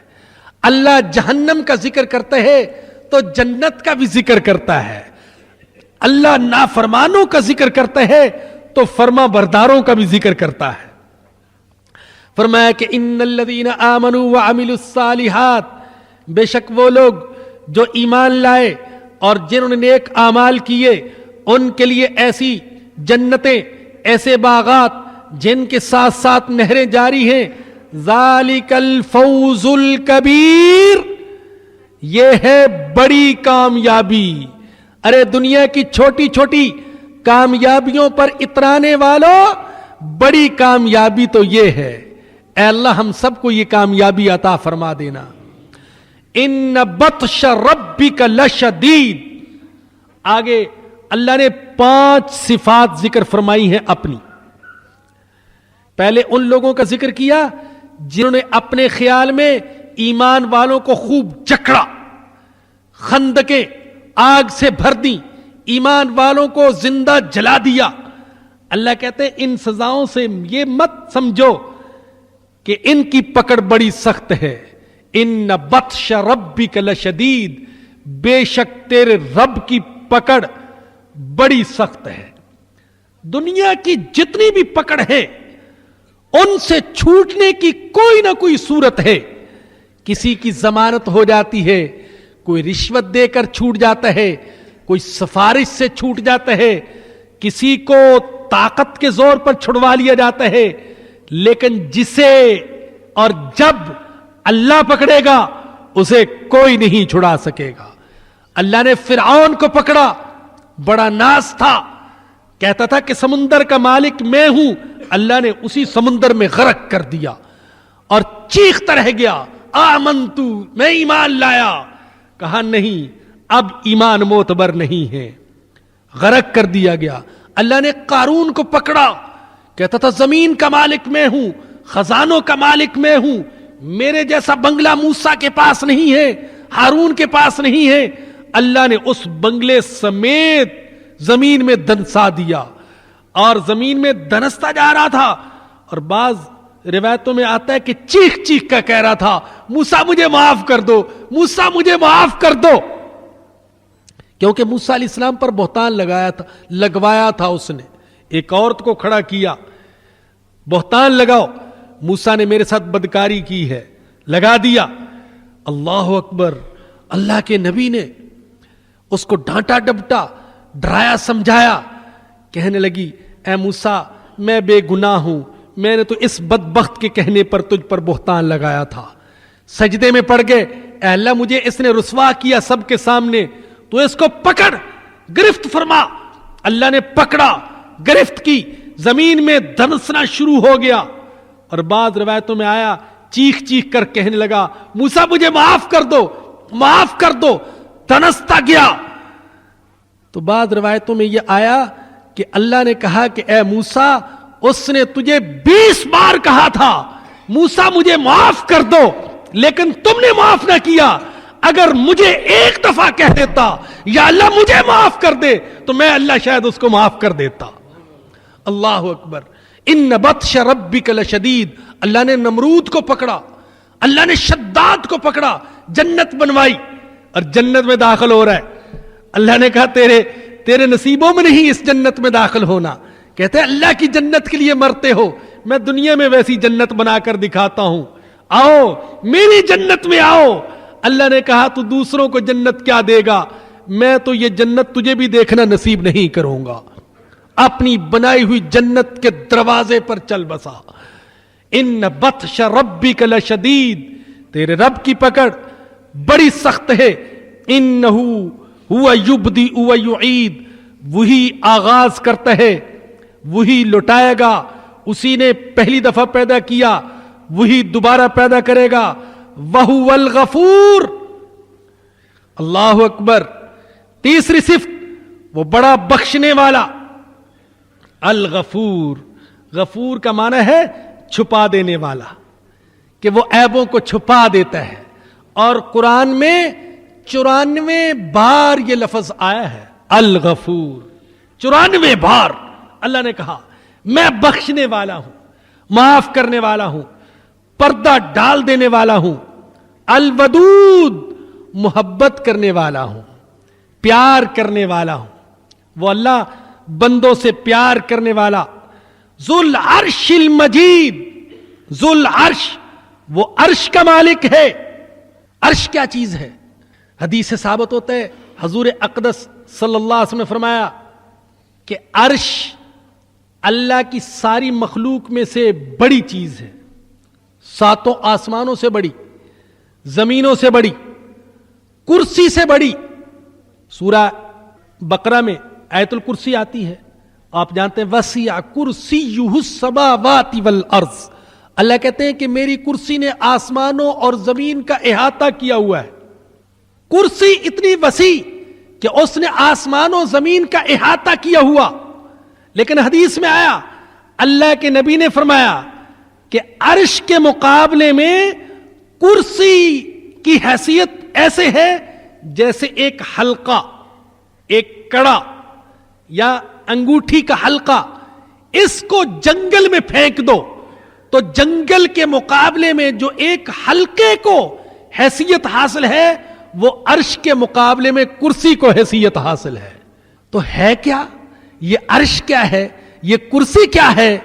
اللہ جہنم کا ذکر کرتا ہے تو جنت کا بھی ذکر کرتا ہے. اللہ نافرمانوں کا ذکر کرتا ہے تو فرما برداروں کا بھی ذکر کرتا ہے. فرمایا کہ ان الذین آمنوا وعملوا الصالحات, بے شک وہ لوگ جو ایمان لائے اور جنہوں نے نیک اعمال کیے, ان کے لیے ایسی جنتیں, ایسے باغات جن کے ساتھ ساتھ نہریں جاری ہیں. ذالک الفوز الکبیر, یہ ہے بڑی کامیابی. ارے دنیا کی چھوٹی چھوٹی کامیابیوں پر اترانے والوں, بڑی کامیابی تو یہ ہے. اے اللہ ہم سب کو یہ کامیابی عطا فرما دینا. ان بطش ربک لشدید, آگے اللہ نے 5 صفات ذکر فرمائی ہیں اپنی. پہلے ان لوگوں کا ذکر کیا جنہوں نے اپنے خیال میں ایمان والوں کو خوب جکڑا, خندقیں آگ سے بھر دیں, ایمان والوں کو زندہ جلا دیا. اللہ کہتے ہیں ان سزاؤں سے یہ مت سمجھو کہ ان کی پکڑ بڑی سخت ہے. ان بطش ربک لشدید, بے شک تیرے رب کی پکڑ بڑی سخت ہے. دنیا کی جتنی بھی پکڑ ہے ان سے چھوٹنے کی کوئی نہ کوئی صورت ہے. کسی کی ضمانت ہو جاتی ہے, کوئی رشوت دے کر چھوٹ جاتا ہے, کوئی سفارش سے چھوٹ جاتا ہے, کسی کو طاقت کے زور پر چھڑوا لیا جاتا ہے. لیکن جسے اور جب اللہ پکڑے گا اسے کوئی نہیں چھڑا سکے گا. اللہ نے فرعون کو پکڑا, بڑا ناز تھا, کہتا تھا کہ سمندر کا مالک میں ہوں. اللہ نے اسی سمندر میں غرق کر دیا اور چیختا رہ گیا, آمنتو, میں ایمان لایا. کہا نہیں, اب ایمان معتبر نہیں ہے, غرق کر دیا گیا. اللہ نے قارون کو پکڑا, کہتا تھا زمین کا مالک میں ہوں, خزانوں کا مالک میں ہوں, میرے جیسا بنگلہ موسیٰ کے پاس نہیں ہے, ہارون کے پاس نہیں ہے. اللہ نے اس بنگلے سمیت زمین میں دنسا دیا اور زمین میں دنستا جا رہا تھا. اور بعض روایتوں میں آتا ہے کہ چیخ چیخ کا کہہ رہا تھا, موسیٰ مجھے معاف کر دو, موسیٰ مجھے معاف کر دو. کیونکہ موسیٰ علیہ السلام پر بہتان لگوایا تھا اس نے. ایک عورت کو کھڑا کیا, بہتان لگاؤ, موسیٰ نے میرے ساتھ بدکاری کی ہے, لگا دیا. اللہ اکبر. اللہ کے نبی نے اس کو ڈانٹا ڈپٹا, ڈرایا سمجھایا. کہنے لگی اے موسیٰ میں بے گناہ ہوں, میں نے تو اس بدبخت کے کہنے پر تجھ پر بہتان لگایا تھا. سجدے میں پڑ گئے, اے اللہ مجھے اس نے رسوا کیا سب کے سامنے, تو اس کو پکڑ, گرفت فرما. اللہ نے پکڑا, گرفت کی, زمین میں دنسنا شروع ہو گیا. اور بعض روایتوں میں آیا چیخ چیخ کر کہنے لگا موسیٰ مجھے معاف کر دو, معاف کر دو. دنستا گیا. تو بعض روایتوں میں یہ آیا کہ اللہ نے کہا کہ اے موسیٰ اس نے تجھے 20 بار کہا تھا موسیٰ مجھے معاف کر دو, لیکن تم نے معاف نہ کیا. اگر مجھے ایک دفعہ کہہ دیتا یا اللہ مجھے معاف کر دے تو میں اللہ شاید اس کو معاف کر دیتا. اللہ اکبر. ان بطش ربک لشدید. اللہ نے نمرود کو پکڑا, اللہ نے شداد کو پکڑا, جنت بنوائی اور جنت میں داخل ہو رہا ہے. اللہ نے کہا تیرے نصیبوں میں نہیں اس جنت میں داخل ہونا. کہتے ہیں اللہ کی جنت کے لیے مرتے ہو, میں دنیا میں ویسی جنت بنا کر دکھاتا ہوں, آؤ میری جنت میں آؤ. اللہ نے کہا تو دوسروں کو جنت کیا دے گا, میں تو یہ جنت تجھے بھی دیکھنا نصیب نہیں کروں گا. اپنی بنائی ہوئی جنت کے دروازے پر چل بسا. ان بطش ربک لشدید, تیرے رب کی پکڑ بڑی سخت ہے. انہو ہوا یبدی و یعید, وہی آغاز کرتا ہے وہی لوٹائے گا. اسی نے پہلی دفعہ پیدا کیا وہی دوبارہ پیدا کرے گا. وہو الغفور, اللہ اکبر. تیسری صفت, وہ بڑا بخشنے والا. الغفور, غفور کا معنی ہے چھپا دینے والا, کہ وہ عیبوں کو چھپا دیتا ہے. اور قرآن میں 94 بار یہ لفظ آیا ہے الغفور. 94 بار اللہ نے کہا میں بخشنے والا ہوں, معاف کرنے والا ہوں, پردہ ڈال دینے والا ہوں. الودود, محبت کرنے والا ہوں, پیار کرنے والا ہوں. وہ اللہ بندوں سے پیار کرنے والا. ذو العرش المجید, ذو العرش, وہ عرش کا مالک ہے. عرش کیا چیز ہے؟ حدیث سے ثابت ہوتا ہے, حضور اقدس صلی اللہ علیہ وسلم نے فرمایا کہ عرش اللہ کی ساری مخلوق میں سے بڑی چیز ہے. 7 آسمانوں سے بڑی, زمینوں سے بڑی, کرسی سے بڑی. سورہ بقرہ میں آیت الکرسی آتی ہے, آپ جانتے ہیں وسیع کرسیہ السماوات والارض. اللہ کہتے ہیں کہ میری کرسی نے آسمانوں اور زمین کا احاطہ کیا ہوا ہے. کرسی اتنی وسیع کہ اس نے آسمانوں زمین کا احاطہ کیا ہوا. لیکن حدیث میں آیا, اللہ کے نبی نے فرمایا کہ عرش کے مقابلے میں کرسی کی حیثیت ایسے ہے جیسے ایک حلقہ, ایک کڑا یا انگوٹھی کا حلقہ. اس کو جنگل میں پھینک دو تو جنگل کے مقابلے میں جو ایک حلقے کو حیثیت حاصل ہے وہ عرش کے مقابلے میں کرسی کو حیثیت حاصل ہے. تو ہے کیا یہ عرش, کیا ہے یہ کرسی, کیا ہے؟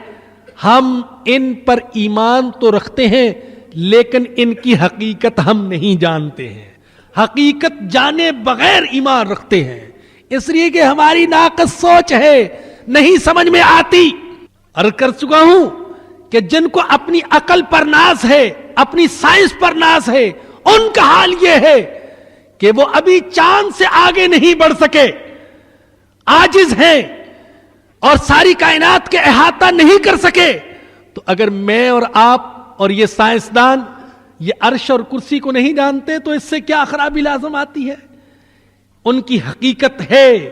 ہم ان پر ایمان تو رکھتے ہیں لیکن ان کی حقیقت ہم نہیں جانتے ہیں. حقیقت جانے بغیر ایمان رکھتے ہیں, اس لیے کہ ہماری ناقص سوچ ہے, نہیں سمجھ میں آتی. عرض کر چکا ہوں کہ جن کو اپنی عقل پر ناز ہے, اپنی سائنس پر ناز ہے, ان کا حال یہ ہے کہ وہ ابھی چاند سے آگے نہیں بڑھ سکے, عاجز ہیں اور ساری کائنات کے احاطہ نہیں کر سکے. تو اگر میں اور آپ اور یہ سائنسدان یہ عرش اور کرسی کو نہیں جانتے تو اس سے کیا خرابی لازم آتی ہے؟ ان کی حقیقت ہے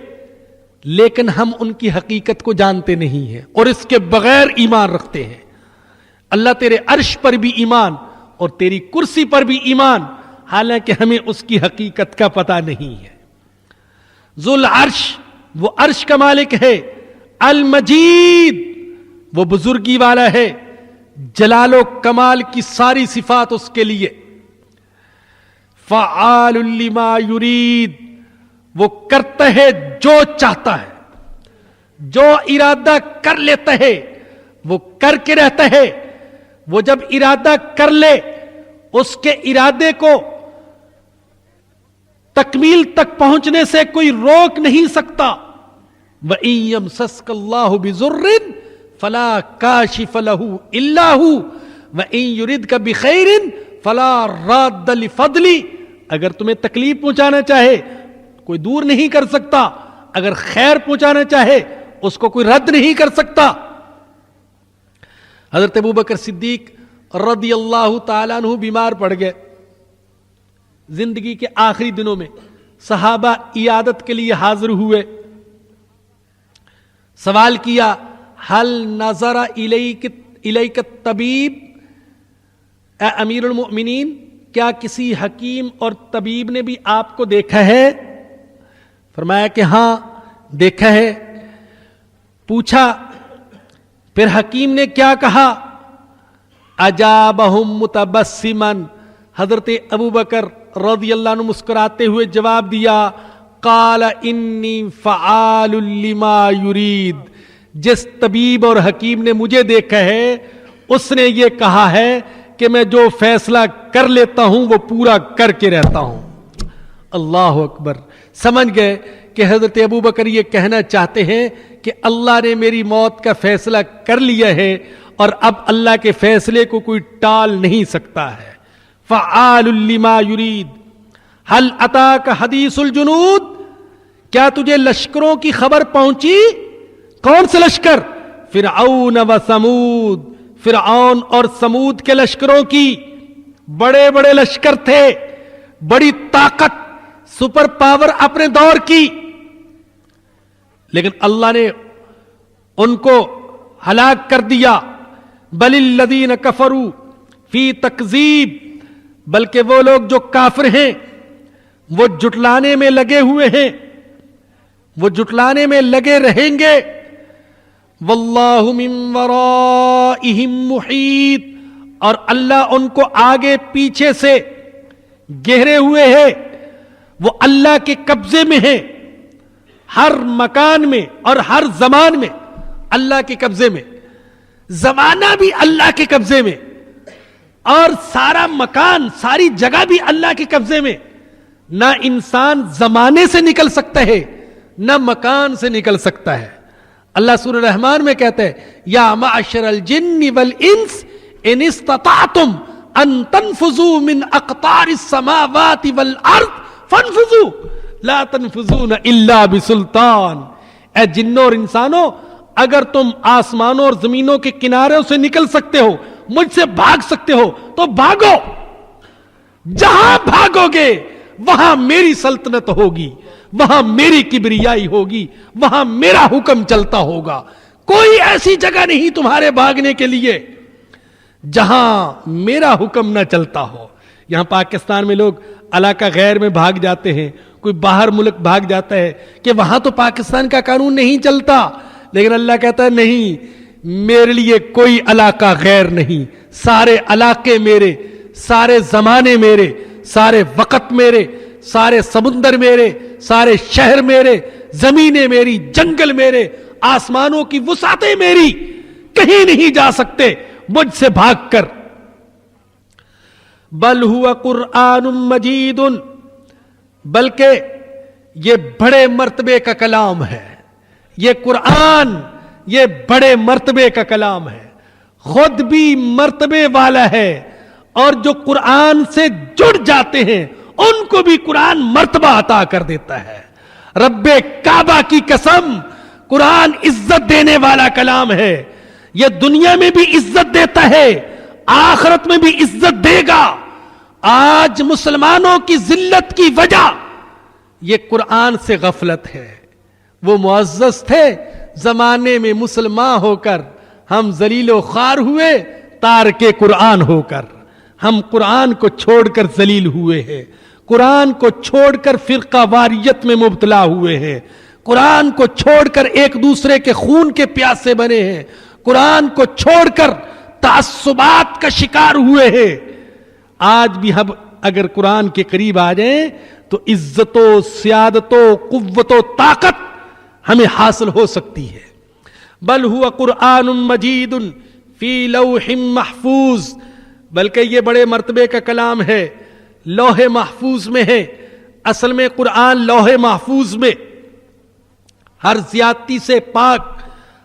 لیکن ہم ان کی حقیقت کو جانتے نہیں ہیں اور اس کے بغیر ایمان رکھتے ہیں. اللہ تیرے عرش پر بھی ایمان اور تیری کرسی پر بھی ایمان, حالانکہ ہمیں اس کی حقیقت کا پتہ نہیں ہے. ذو العرش, وہ عرش کا مالک ہے. المجید, وہ بزرگی والا ہے, جلال و کمال کی ساری صفات اس کے لیے. فعال لما یرید, وہ کرتا ہے جو چاہتا ہے, جو ارادہ کر لیتا ہے وہ کر کے رہتا ہے. وہ جب ارادہ کر لے اس کے ارادے کو تکمیل تک پہنچنے سے کوئی روک نہیں سکتا. وَإِن يَمْسَسْكَ اللَّهُ بِضُرٍّ فَلَا كَاشِفَ لَهُ إِلَّا هُوَ وَإِن يُرِدْكَ بِخَيْرٍ فَلَا رَادَّ لِفَضْلِهِ. اگر تمہیں تکلیف پہنچانا چاہے کوئی دور نہیں کر سکتا, اگر خیر پہنچانا چاہے اس کو کوئی رد نہیں کر سکتا. حضرت ابوبکر صدیق رضی اللہ تعالیٰ عنہ بیمار پڑ گئے. زندگی کے آخری دنوں میں صحابہ عیادت کے لیے حاضر ہوئے. سوال کیا, حل نظر الیک الطبیب, اے امیر المؤمنین کیا کسی حکیم اور طبیب نے بھی آپ کو دیکھا ہے؟ فرمایا کہ ہاں دیکھا ہے. پوچھا پھر حکیم نے کیا کہا؟ اجابہم متبسما حضرت ابو بکر رضی اللہ عنہ مسکراتے ہوئے جواب دیا، قال انی فعال لما یرید، جس طبیب اور حکیم نے مجھے دیکھا ہے اس نے یہ کہا ہے کہ میں جو فیصلہ کر لیتا ہوں وہ پورا کر کے رہتا ہوں۔ اللہ اکبر۔ سمجھ گئے کہ حضرت ابو بکر یہ کہنا چاہتے ہیں کہ اللہ نے میری موت کا فیصلہ کر لیا ہے اور اب اللہ کے فیصلے کو کوئی ٹال نہیں سکتا ہے۔ فعال لما یرید۔ هل اتاک حدیث الجنود، کیا تجھے لشکروں کی خبر پہنچی؟ کون سے لشکر؟ فرعون و سمود، فرعون اور سمود کے لشکروں کی۔ بڑے بڑے لشکر تھے، بڑی طاقت، سپر پاور اپنے دور کی، لیکن اللہ نے ان کو ہلاک کر دیا۔ بل الذین کفروا فی تکذیب، بلکہ وہ لوگ جو کافر ہیں وہ جھٹلانے میں لگے ہوئے ہیں، وہ جھٹلانے میں لگے رہیں گے۔ واللہ من ورائہم محیط، اور اللہ ان کو آگے پیچھے سے گھیرے ہوئے ہے، وہ اللہ کے قبضے میں ہے، ہر مکان میں اور ہر زمان میں اللہ کے قبضے میں، زمانہ بھی اللہ کے قبضے میں، اور سارا مکان، ساری جگہ بھی اللہ کے قبضے میں۔ نہ انسان زمانے سے نکل سکتا ہے نہ مکان سے نکل سکتا ہے۔ اللہ سورہ رحمان میں کہتا ہے، یا معشر الجن والانس ان استطعتم ان تنفذوا من اقطار السماوات والارض فانفذوا لا تنفذون الا بسلطان۔ اے جنوں اور انسانوں، اگر تم آسمانوں اور زمینوں کے کناروں سے نکل سکتے ہو، مجھ سے بھاگ سکتے ہو تو بھاگو، جہاں بھاگو گے وہاں میری سلطنت ہوگی، وہاں میری کبریائی ہوگی، وہاں میرا حکم چلتا ہوگا۔ کوئی ایسی جگہ نہیں تمہارے بھاگنے کے لیے جہاں میرا حکم نہ چلتا ہو۔ یہاں پاکستان میں لوگ علاقہ غیر میں بھاگ جاتے ہیں، کوئی باہر ملک بھاگ جاتا ہے کہ وہاں تو پاکستان کا قانون نہیں چلتا، لیکن اللہ کہتا ہے نہیں، میرے لیے کوئی علاقہ غیر نہیں، سارے علاقے میرے، سارے زمانے میرے، سارے وقت میرے، سارے سمندر میرے، سارے شہر میرے، زمینیں میری، جنگل میرے، آسمانوں کی وسعتیں میری، کہیں نہیں جا سکتے مجھ سے بھاگ کر۔ بل ہوا قرآن مجید، بلکہ یہ بڑے مرتبے کا کلام ہے، یہ قرآن یہ بڑے مرتبے کا کلام ہے، خود بھی مرتبے والا ہے، اور جو قرآن سے جڑ جاتے ہیں ان کو بھی قرآن مرتبہ عطا کر دیتا ہے۔ رب کعبہ کی قسم، قرآن عزت دینے والا کلام ہے، یہ دنیا میں بھی عزت دیتا ہے، آخرت میں بھی عزت دے گا۔ آج مسلمانوں کی ذلت کی وجہ یہ قرآن سے غفلت ہے۔ وہ معزز تھے، زمانے میں مسلمان ہو کر ہم ذلیل و خوار ہوئے، تارک قرآن ہو کر ہم قرآن کو چھوڑ کر ذلیل ہوئے ہیں، قرآن کو چھوڑ کر فرقہ واریت میں مبتلا ہوئے ہیں، قرآن کو چھوڑ کر ایک دوسرے کے خون کے پیاسے بنے ہیں، قرآن کو چھوڑ کر تعصبات کا شکار ہوئے ہیں۔ آج بھی ہم اگر قرآن کے قریب آ جائیں تو عزت و سیادت و قوت و طاقت ہمیں حاصل ہو سکتی ہے۔ بل ہوا قرآن مجید فی لوح محفوظ، بلکہ یہ بڑے مرتبے کا کلام ہے، لوح محفوظ میں ہے۔ اصل میں قرآن لوح محفوظ میں ہر زیادتی سے پاک،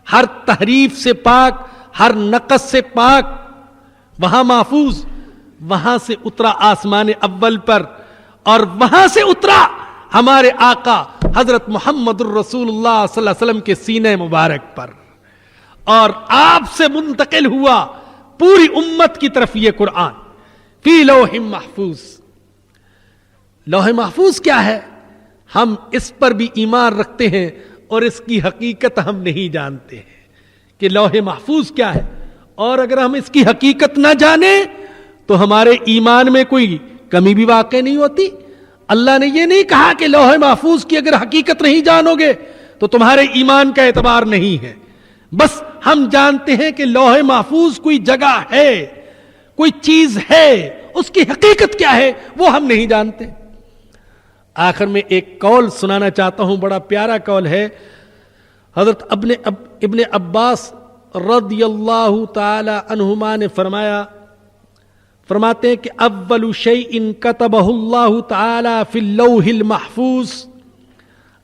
ہر تحریف سے پاک، ہر نقص سے پاک، وہاں محفوظ، وہاں سے اترا آسمان اول پر، اور وہاں سے اترا ہمارے آقا حضرت محمد الرسول اللہ صلی اللہ علیہ وسلم کے سینے مبارک پر، اور آپ سے منتقل ہوا پوری امت کی طرف یہ قرآن فی لوح محفوظ۔ لوح محفوظ کیا ہے؟ ہم اس پر بھی ایمان رکھتے ہیں اور اس کی حقیقت ہم نہیں جانتے ہیں کہ لوح محفوظ کیا ہے، اور اگر ہم اس کی حقیقت نہ جانیں تو ہمارے ایمان میں کوئی کمی بھی واقع نہیں ہوتی۔ اللہ نے یہ نہیں کہا کہ لوح محفوظ کی اگر حقیقت نہیں جانو گے تو تمہارے ایمان کا اعتبار نہیں ہے۔ بس ہم جانتے ہیں کہ لوح محفوظ کوئی جگہ ہے، کوئی چیز ہے، اس کی حقیقت کیا ہے وہ ہم نہیں جانتے. آخر میں ایک قول سنانا چاہتا ہوں, بڑا پیارا قول ہے. حضرت ابن عباس رضی اللہ تعالی عنہما نے فرماتے ہیں کہ اول شیء کتبہ اللہ تعالی فی اللوح المحفوظ,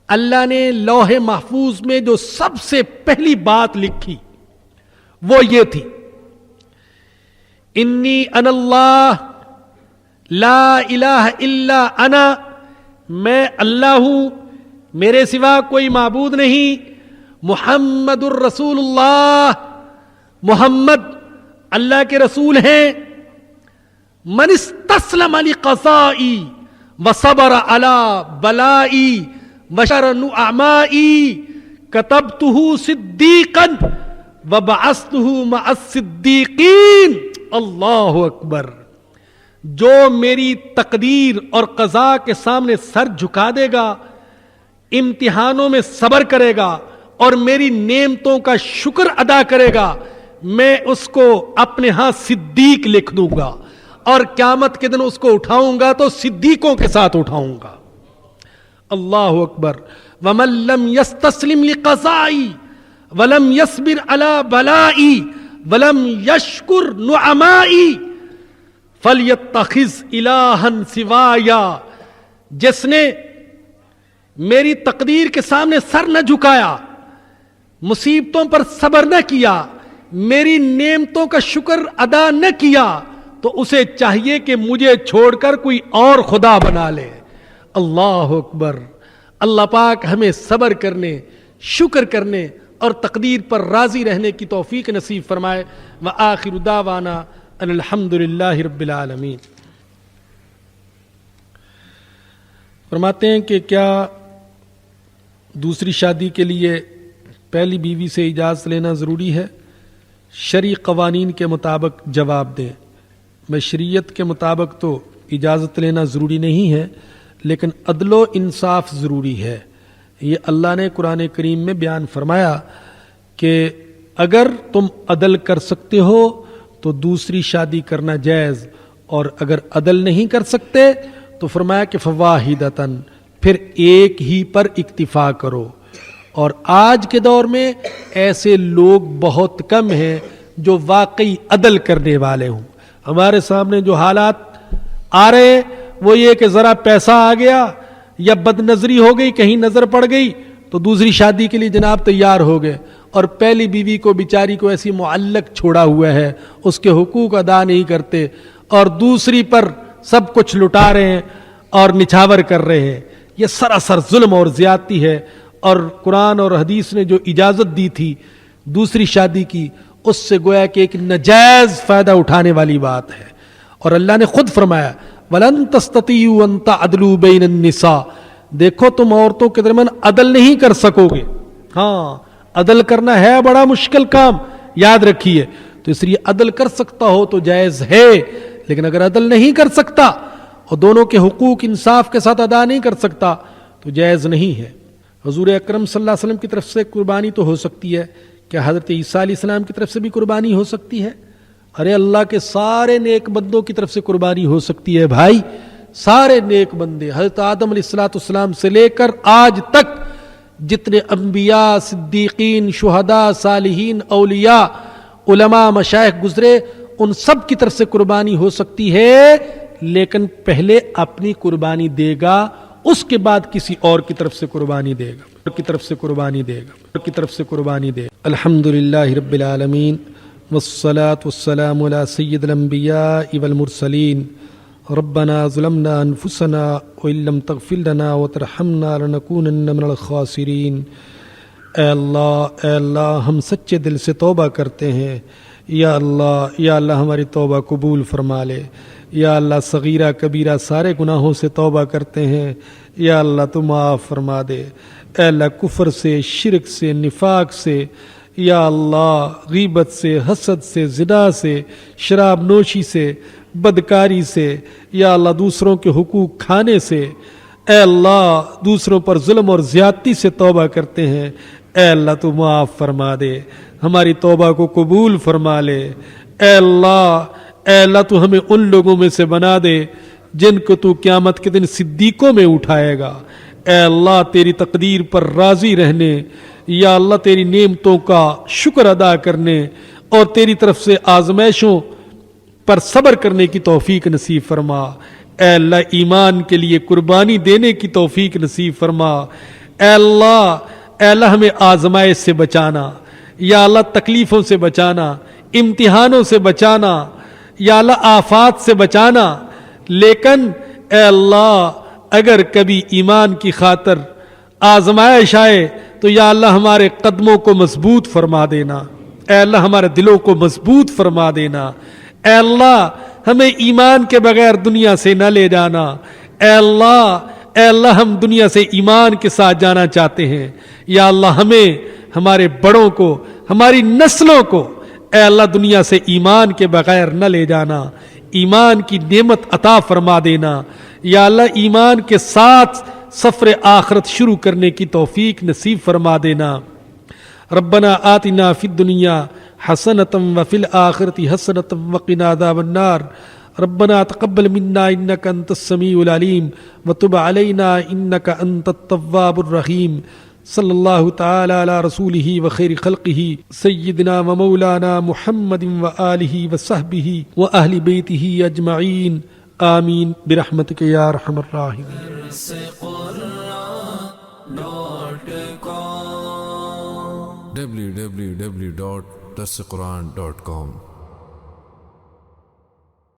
اللہ نے لوح محفوظ میں جو سب سے پہلی بات لکھی وہ یہ تھی, انی انا اللہ لا الہ الا انا, میں اللہ ہوں, میرے سوا کوئی معبود نہیں, محمد الرسول اللہ, محمد اللہ کے رسول ہیں. من استسلم لقضائی وصبر علی بلائی وشر نعمائی کتبتہ صدیقا وبعثتہ مع الصدیقین. اللہ اکبر. جو میری تقدیر اور قضاء کے سامنے سر جھکا دے گا, امتحانوں میں صبر کرے گا اور میری نعمتوں کا شکر ادا کرے گا, میں اس کو اپنے ہاں صدیق لکھ دوں گا اور قیامت کے دن اس کو اٹھاؤں گا تو صدیقوں کے ساتھ اٹھاؤں گا. اللہ اکبر. ومن لم یستسلم لقضائی ولم یصبر علی بلائی ولم یشکر نعمائی فلیتخذ الہا سوایا, جس نے میری تقدیر کے سامنے سر نہ جھکایا, مصیبتوں پر صبر نہ کیا, میری نعمتوں کا شکر ادا نہ کیا, تو اسے چاہیے کہ مجھے چھوڑ کر کوئی اور خدا بنا لے. اللہ اکبر. اللہ پاک ہمیں صبر کرنے, شکر کرنے اور تقدیر پر راضی رہنے کی توفیق نصیب فرمائے. وآخر دعوانا ان الحمدللہ رب العالمین. فرماتے ہیں کہ کیا دوسری شادی کے لیے پہلی بیوی سے اجازت لینا ضروری ہے؟ شرعی قوانین کے مطابق جواب دیں. میں شریعت کے مطابق تو اجازت لینا ضروری نہیں ہے, لیکن عدل و انصاف ضروری ہے. یہ اللہ نے قرآن کریم میں بیان فرمایا کہ اگر تم عدل کر سکتے ہو تو دوسری شادی کرنا جائز, اور اگر عدل نہیں کر سکتے تو فرمایا کہ فواحدتن, پھر ایک ہی پر اکتفا کرو. اور آج کے دور میں ایسے لوگ بہت کم ہیں جو واقعی عدل کرنے والے ہوں. ہمارے سامنے جو حالات آ رہے ہیں وہ یہ کہ ذرا پیسہ آ گیا یا بد نظری ہو گئی, کہیں نظر پڑ گئی تو دوسری شادی کے لیے جناب تیار ہو گئے, اور پہلی بیوی کو بیچاری کو ایسی معلق چھوڑا ہوا ہے, اس کے حقوق ادا نہیں کرتے, اور دوسری پر سب کچھ لٹا رہے ہیں اور نچھاور کر رہے ہیں. یہ سراسر ظلم اور زیادتی ہے. اور قرآن اور حدیث نے جو اجازت دی تھی دوسری شادی کی, اس سے گویا کہ ایک ناجائز فائدہ اٹھانے والی بات ہے. اور اللہ نے خود فرمایا وَلَن تَسْتَطِيعُوا أَن تَعْدِلُوا بَيْنَ النِّسَاءِ, دیکھو تم عورتوں کے درمیان عدل نہیں کر سکو گے. ہاں, عدل کرنا ہے بڑا مشکل کام, یاد رکھیے. تو اس لیے عدل کر سکتا ہو تو جائز ہے, لیکن اگر عدل نہیں کر سکتا اور دونوں کے حقوق انصاف کے ساتھ ادا نہیں کر سکتا تو جائز نہیں ہے. حضور اکرم صلی اللہ علیہ وسلم کی طرف سے قربانی تو ہو سکتی ہے, کیا حضرت عیسیٰ علیہ السلام کی طرف سے بھی قربانی ہو سکتی ہے؟ ارے اللہ کے سارے نیک بندوں کی طرف سے قربانی ہو سکتی ہے بھائی, سارے نیک بندے حضرت آدم علیہ السلام سے لے کر آج تک جتنے انبیاء, صدیقین, شہداء, صالحین, اولیاء, علماء, مشائخ گزرے, ان سب کی طرف سے قربانی ہو سکتی ہے, لیکن پہلے اپنی قربانی دے گا, اس کے بعد کسی اور کی طرف سے قربانی دے گا, اور کی طرف سے قربانی دے گا, اور کی طرف سے قربانی دے گا. الحمدللہ رب العالمین والصلاة والسلام على سید الانبیاء والمرسلین. ربنا ظلمنا انفسنا وان لم تغفر لنا وترحمنا لنكونن من الخاسرین. اے اللہ ہم سچے دل سے توبہ کرتے ہیں. یا اللہ ہماری توبہ قبول فرما لے. یا اللہ صغیرہ کبیرہ سارے گناہوں سے توبہ کرتے ہیں, یا اللہ تو معاف فرما دے. اے اللہ کفر سے, شرک سے, نفاق سے, یا اللہ غیبت سے, حسد سے, زنا سے, شراب نوشی سے, بدکاری سے, یا اللہ دوسروں کے حقوق کھانے سے, اے اللہ دوسروں پر ظلم اور زیادتی سے توبہ کرتے ہیں. اے اللہ تو معاف فرما دے, ہماری توبہ کو قبول فرما لے. اے اللہ اے اللہ تو ہمیں ان لوگوں میں سے بنا دے جن کو تو قیامت کے دن صدیقوں میں اٹھائے گا۔ اے اللہ تیری تقدیر پر راضی رہنے، یا اللہ تیری نعمتوں کا شکر ادا کرنے اور تیری طرف سے آزمائشوں پر صبر کرنے کی توفیق نصیب فرما۔ اے اللہ ایمان کے لیے قربانی دینے کی توفیق نصیب فرما۔ اے اللہ ہمیں آزمائش سے بچانا، یا اللہ تکلیفوں سے بچانا، امتحانوں سے بچانا، یا اللہ آفات سے بچانا۔ لیکن اے اللہ اگر کبھی ایمان کی خاطر آزمائش آئے تو یا اللہ ہمارے قدموں کو مضبوط فرما دینا، اے اللہ ہمارے دلوں کو مضبوط فرما دینا۔ اے اللہ ہمیں ایمان کے بغیر دنیا سے نہ لے جانا۔ اے اللہ ہم دنیا سے ایمان کے ساتھ جانا چاہتے ہیں۔ یا اللہ ہمیں، ہمارے بڑوں کو، ہماری نسلوں کو اے اللہ دنیا سے ایمان کے بغیر نہ لے جانا، ایمان کی نعمت عطا فرما دینا۔ یا اللہ ایمان کے ساتھ سفر آخرت شروع کرنے کی توفیق نصیب فرما دینا۔ ربنا آتنا فی الدنیا حسنۃ وفی الآخرۃ حسنۃ وقنا عذاب النار۔ ربنا تقبل منا انک انت السمیع العلیم وتب علینا انک انت التواب الرحیم۔ صلی اللہ تعالی علی رسولہ وخیر خلقہ سیدنا و مولانا محمد وآلہ وصحبہ واہل بیتہ اجمعین، آمین برحمتک یا ارحم الراحمین۔ www.darsequran.com